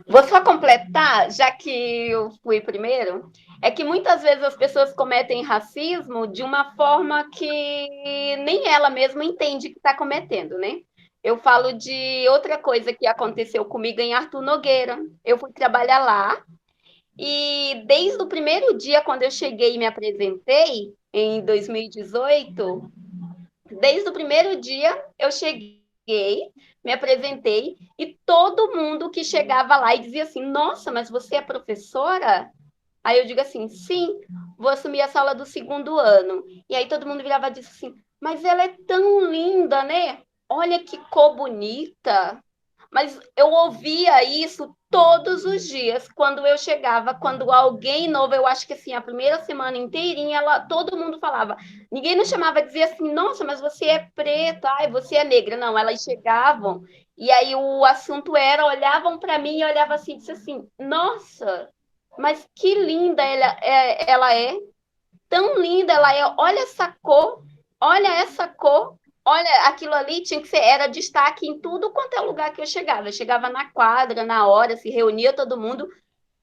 Vou só completar, já que eu fui primeiro, é que muitas vezes as pessoas cometem racismo de uma forma que nem ela mesma entende que está cometendo, né? Eu falo de outra coisa que aconteceu comigo em Arthur Nogueira. Eu fui trabalhar lá e desde o primeiro dia, quando eu cheguei e me apresentei, em 2018, desde o primeiro dia eu cheguei, me apresentei, e todo mundo que chegava lá e dizia assim: nossa, mas você é professora? Aí eu digo assim: sim, vou assumir a sala do segundo ano. E aí todo mundo virava e disse assim: mas ela é tão linda, né? Olha que cor bonita. Mas eu ouvia isso todos os dias quando eu chegava, quando alguém novo, eu acho que assim, a primeira semana inteirinha, todo mundo falava. Ninguém nos chamava, dizia assim: nossa, mas você é preta, ai, você é negra. Não, elas chegavam e aí o assunto era, olhavam para mim e olhavam assim, e disse assim: nossa, mas que linda ela é, tão linda ela é, olha essa cor, olha essa cor. Olha, aquilo ali tinha que ser, era destaque em tudo quanto é lugar que eu chegava. Eu chegava na quadra, na hora, se reunia todo mundo.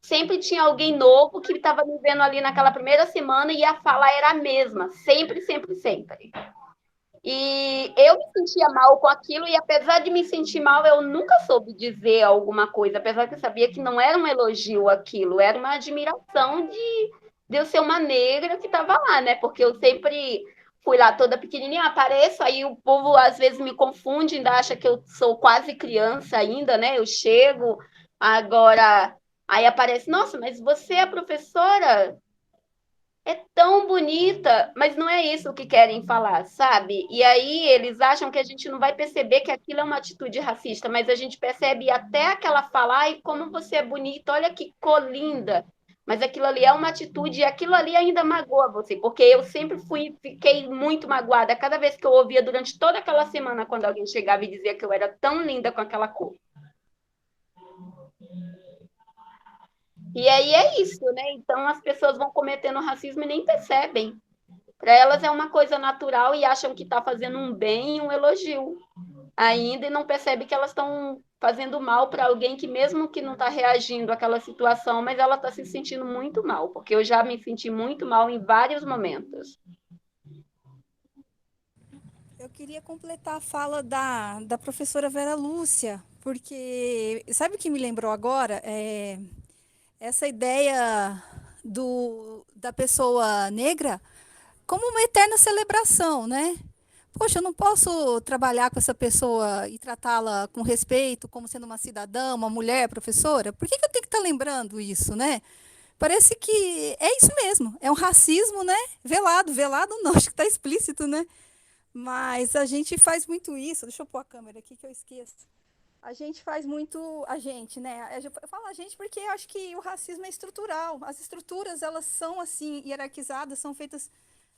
Sempre tinha alguém novo que estava me vendo ali naquela primeira semana e a fala era a mesma. Sempre, sempre, sempre. E eu me sentia mal com aquilo, e apesar de me sentir mal, eu nunca soube dizer alguma coisa, apesar que eu sabia que não era um elogio aquilo, era uma admiração de eu ser uma negra que estava lá, né? Porque eu sempre fui lá toda pequenininha, apareço, aí o povo às vezes me confunde, ainda acha que eu sou quase criança ainda, né? Eu chego, agora, aí aparece: nossa, mas você é professora? É tão bonita, mas não é isso que querem falar, sabe? E aí eles acham que a gente não vai perceber que aquilo é uma atitude racista, mas a gente percebe até aquela fala: ai, como você é bonita, olha que cor linda. Mas aquilo ali é uma atitude, e aquilo ali ainda magoa você, porque eu sempre fiquei muito magoada cada vez que eu ouvia durante toda aquela semana, quando alguém chegava e dizia que eu era tão linda com aquela cor. E aí é isso, né? Então as pessoas vão cometendo racismo e nem percebem. Para elas é uma coisa natural e acham que está fazendo um bem, um elogio ainda, e não percebe que elas estão fazendo mal para alguém que, mesmo que não está reagindo àquela situação, mas ela está se sentindo muito mal, porque eu já me senti muito mal em vários momentos. Eu queria completar a fala da professora Vera Lúcia, porque sabe o que me lembrou agora? Essa ideia da pessoa negra como uma eterna celebração, né? poxa, eu não posso trabalhar com essa pessoa e tratá-la com respeito, como sendo uma cidadã, uma mulher, professora? Por que que eu tenho que estar lembrando isso, né? Parece que é isso mesmo, é um racismo, né? Velado, velado não, acho que está explícito, né? Mas a gente faz muito isso. Deixa eu pôr a câmera aqui que eu esqueço. A gente faz muito a gente, né? Eu falo a gente porque eu acho que o racismo é estrutural. As estruturas, elas são assim hierarquizadas, são feitas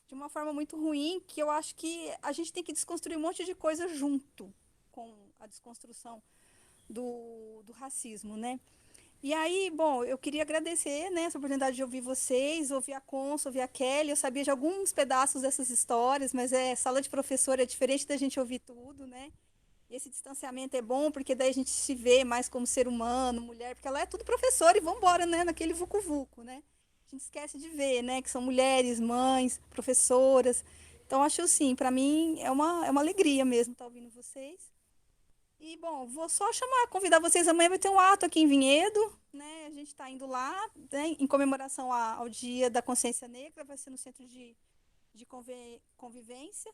de uma forma muito ruim, que eu acho que a gente tem que desconstruir um monte de coisa junto com a desconstrução do racismo, né? E aí, bom, eu queria agradecer, né, essa oportunidade de ouvir vocês, ouvir a Consa, ouvir a Kelly. Eu sabia de alguns pedaços dessas histórias, mas sala de professor é diferente da gente ouvir tudo, né? E esse distanciamento é bom, porque daí a gente se vê mais como ser humano, mulher, porque ela é tudo professora e vamos embora, né, naquele vucu-vucu, né? A gente esquece de ver, né, que são mulheres, mães, professoras. Então, acho assim, para mim é uma alegria mesmo estar ouvindo vocês. E, bom, vou só convidar vocês. Amanhã vai ter um ato aqui em Vinhedo, né? A gente está indo lá, né, em comemoração ao Dia da Consciência Negra, vai ser no Centro de Convivência,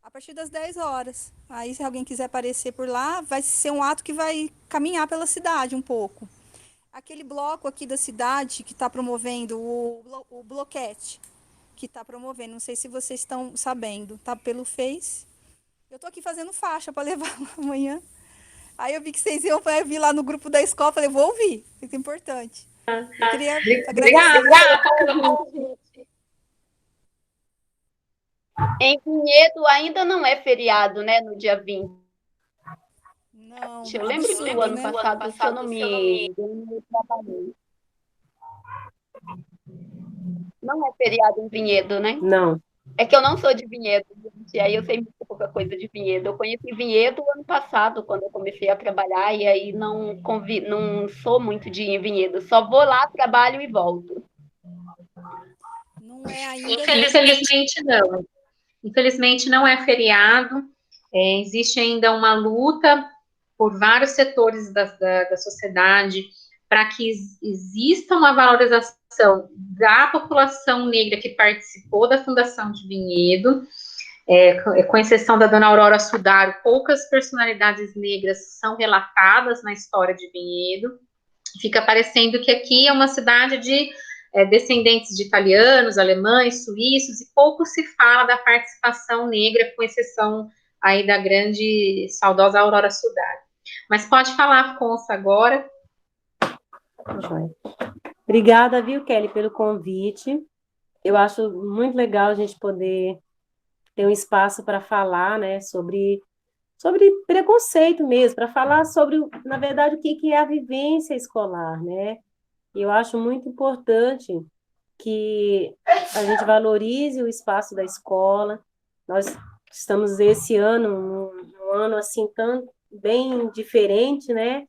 a partir das 10 horas. Aí, se alguém quiser aparecer por lá, vai ser um ato que vai caminhar pela cidade um pouco. Aquele bloco aqui da cidade que está promovendo, o Bloquete, que está promovendo, não sei se vocês estão sabendo, tá pelo Face. Eu estou aqui fazendo faixa para levar lá amanhã. Aí eu vi que vocês iam vir lá no grupo da escola, falei, vou ouvir, isso é importante. Eu queria agradecer. Obrigada. Em Vinhedo ainda não é feriado, né, no dia 20. Não, Eu lembro que absurdo, o ano né? passado, se eu não me engano, eu trabalhei. Não é feriado em Vinhedo, né? Não. É que eu não sou de Vinhedo, gente, aí eu sei muito pouca coisa de Vinhedo. Eu conheci Vinhedo ano passado, quando eu comecei a trabalhar, e aí não sou muito de ir em Vinhedo. Só vou lá, trabalho e volto. Não é ainda não. Infelizmente não. Infelizmente não é feriado. Existe ainda uma luta por vários setores da sociedade para que exista uma valorização da população negra que participou da fundação de Vinhedo, com exceção da dona Aurora Sudaro, poucas personalidades negras são relatadas na história de Vinhedo. Fica parecendo que aqui é uma cidade de descendentes de italianos, alemães, suíços, e pouco se fala da participação negra, com exceção aí da grande, saudosa Aurora Sudaro. Mas pode falar, Consa, agora. Obrigada, viu, Kelly, pelo convite. Eu acho muito legal a gente poder ter um espaço para falar, né, sobre preconceito mesmo, para falar sobre, na verdade, o que é a vivência escolar, né? E eu acho muito importante que a gente valorize o espaço da escola. Nós estamos esse ano, num ano assim tão bem diferente, né?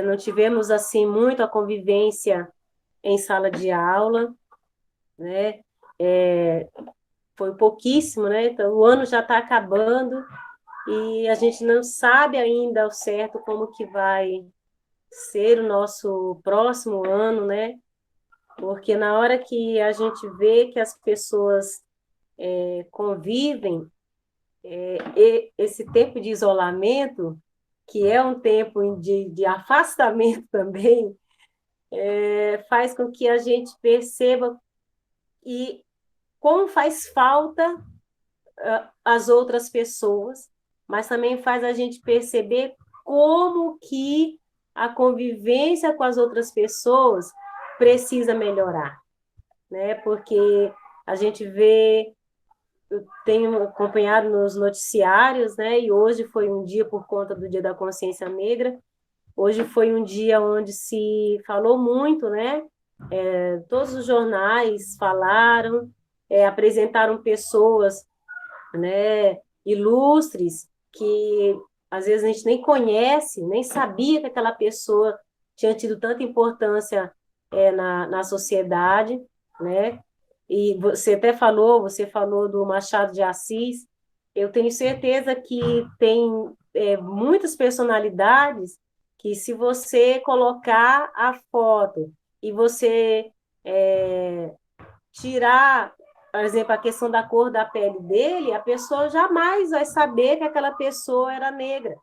Não tivemos assim muito a convivência em sala de aula, né? Foi pouquíssimo, né? Então, o ano já está acabando e a gente não sabe ainda ao certo como que vai ser o nosso próximo ano, né? Porque na hora que a gente vê que as pessoas convivem, e esse tempo de isolamento, que é um tempo de afastamento também, faz com que a gente perceba e como faz falta as outras pessoas, mas também faz a gente perceber como que a convivência com as outras pessoas precisa melhorar, né? Porque a gente vê, eu tenho acompanhado nos noticiários, né? E hoje foi um dia por conta do Dia da Consciência Negra. Hoje foi um dia onde se falou muito, né? Todos os jornais falaram, apresentaram pessoas, né, ilustres que às vezes a gente nem conhece, nem sabia que aquela pessoa tinha tido tanta importância na sociedade, né? E você falou do Machado de Assis. Eu tenho certeza que tem muitas personalidades que, se você colocar a foto e você tirar por exemplo, a questão da cor da pele dele, a pessoa jamais vai saber que aquela pessoa era negra.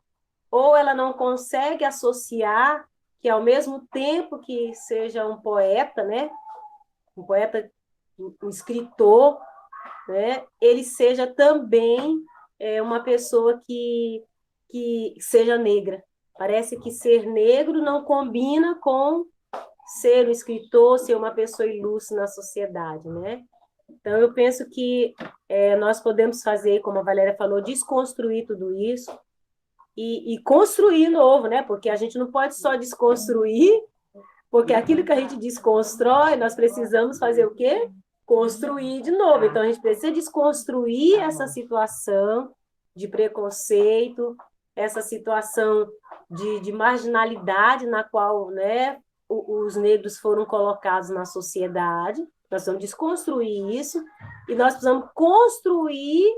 Ou ela não consegue associar que, ao mesmo tempo que seja um poeta, né? Um poeta, um escritor, né? Ele seja também uma pessoa que seja negra. Parece que ser negro não combina com ser um escritor, ser uma pessoa ilustre na sociedade, né? Então, eu penso que nós podemos fazer, como a Valéria falou, desconstruir tudo isso e construir novo, né? Porque a gente não pode só desconstruir, porque aquilo que a gente desconstrói, nós precisamos fazer o quê? Construir de novo. Então, a gente precisa desconstruir essa situação de preconceito, essa situação de marginalidade na qual, né, os negros foram colocados na sociedade. Nós precisamos desconstruir isso e nós precisamos construir,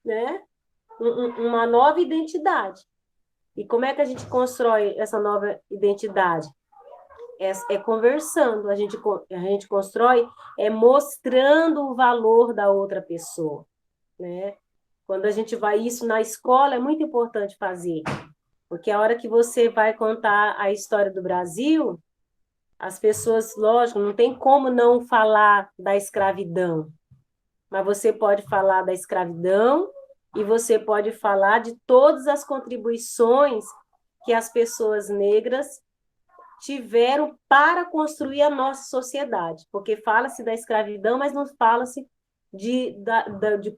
né, uma nova identidade. E como é que a gente constrói essa nova identidade? Conversando, a gente constrói mostrando o valor da outra pessoa, né? Quando a gente vai isso na escola, é muito importante fazer, porque a hora que você vai contar a história do Brasil, as pessoas, lógico, não tem como não falar da escravidão, mas você pode falar da escravidão e você pode falar de todas as contribuições que as pessoas negras tiveram para construir a nossa sociedade, porque fala-se da escravidão, mas não fala-se de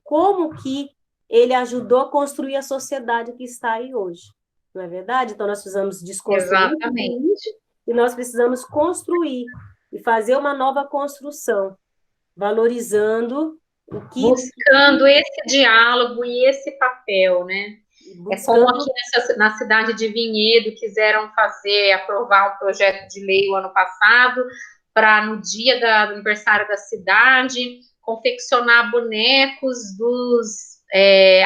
como que ele ajudou a construir a sociedade que está aí hoje, não é verdade? Então, nós precisamos desconstruir Exatamente. e nós precisamos construir e fazer uma nova construção, valorizando o que... Buscando esse diálogo e esse papel, né? É como aqui na cidade de Vinhedo quiseram aprovar um projeto de lei o ano passado, para no dia do aniversário da cidade, confeccionar bonecos dos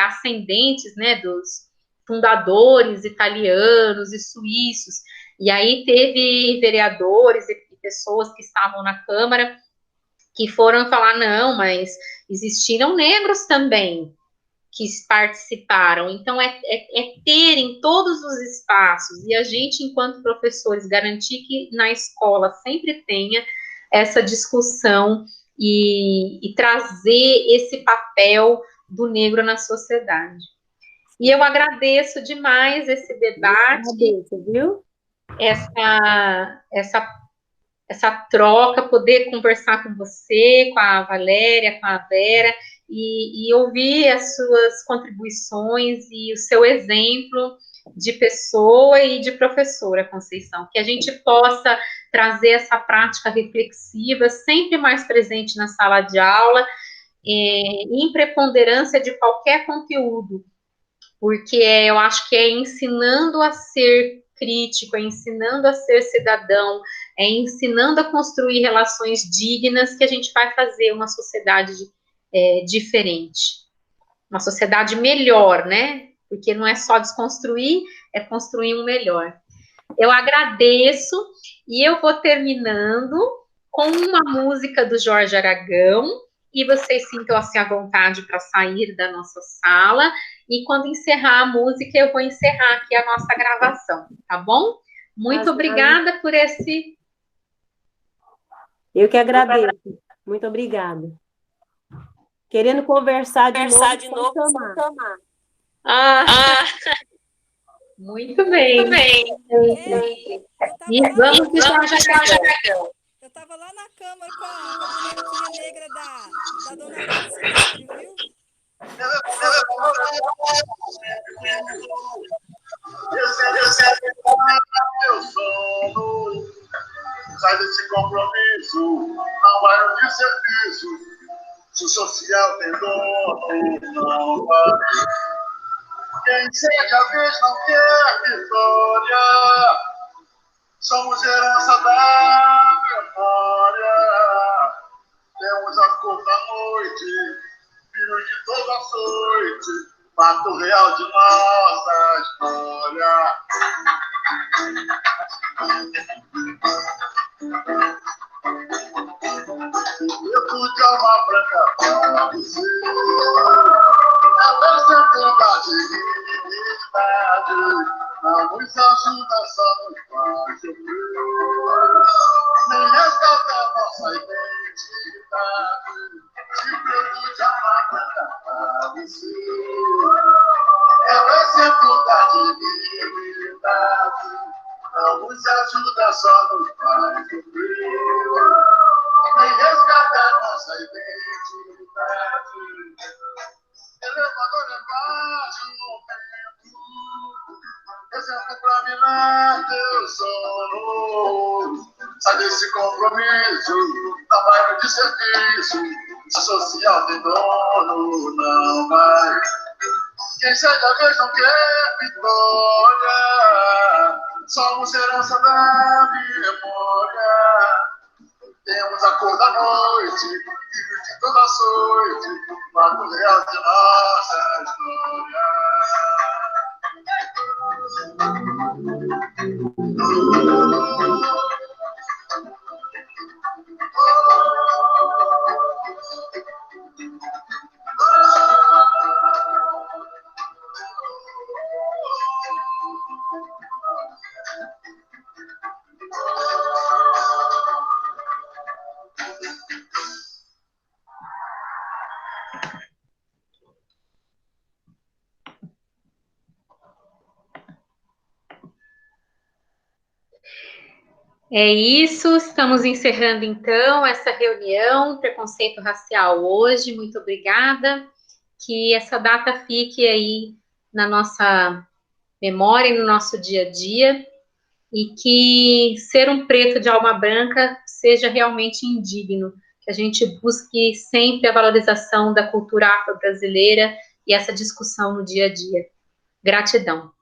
ascendentes, né, dos fundadores italianos e suíços. E aí teve vereadores e pessoas que estavam na Câmara que foram falar, não, mas existiram negros também que participaram. Então, ter em todos os espaços, e a gente, enquanto professores, garantir que na escola sempre tenha essa discussão e trazer esse papel do negro na sociedade. E eu agradeço demais esse debate, agradeço, viu? Essa troca, poder conversar com você, com a Valéria, com a Vera, e ouvir as suas contribuições e o seu exemplo de pessoa e de professora, Conceição, que a gente possa trazer essa prática reflexiva sempre mais presente na sala de aula, em preponderância de qualquer conteúdo, porque eu acho que é ensinando a ser crítico, é ensinando a ser cidadão, é ensinando a construir relações dignas que a gente vai fazer uma sociedade diferente, uma sociedade melhor, né? Porque não é só desconstruir, é construir um melhor. Eu agradeço e eu vou terminando com uma música do Jorge Aragão, e vocês sintam-se à vontade para sair da nossa sala, e quando encerrar a música, eu vou encerrar aqui a nossa gravação, tá bom? Muito obrigada por esse... Eu que agradeço. Muito obrigada. Querendo conversar de novo, só chamar. Muito bem. E vamos de Jorge Aragão. Eu estava lá na Câmara com a bonequinha negra da Dona Aurora Silvestre, viu? Eu sono, sai desse compromisso, não vai no serviço. Se o social tem dono, não vai. Quem sede a vez não quer vitória. Somos herança da memória. Temos a cor da noite, filhos de toda açoite, fato real de nossa história. Eu pude alma branca pra você. Representante de dignidade, não nos ajuda, só nos faz sofrer. Nem resgata nossa identidade, se produz alma branca pra você. Representante de dignidade, não nos ajuda, só nos faz sofrer. Nem resgata nossa identidade. Elevador embaixo no vento, exemplo pra minar teu sono. Sai desse compromisso, trabalho de serviço, se social tem dono, não vai. Quem sai da vez não quer vitória, somos herança da memória. Temos a cor da noite, livro de toda sorte, marco real de nossa É isso, estamos encerrando então essa reunião, preconceito racial hoje. Muito obrigada. Que essa data fique aí na nossa memória e no nosso dia a dia, e que ser um preto de alma branca seja realmente indigno, que a gente busque sempre a valorização da cultura afro-brasileira e essa discussão no dia a dia. Gratidão.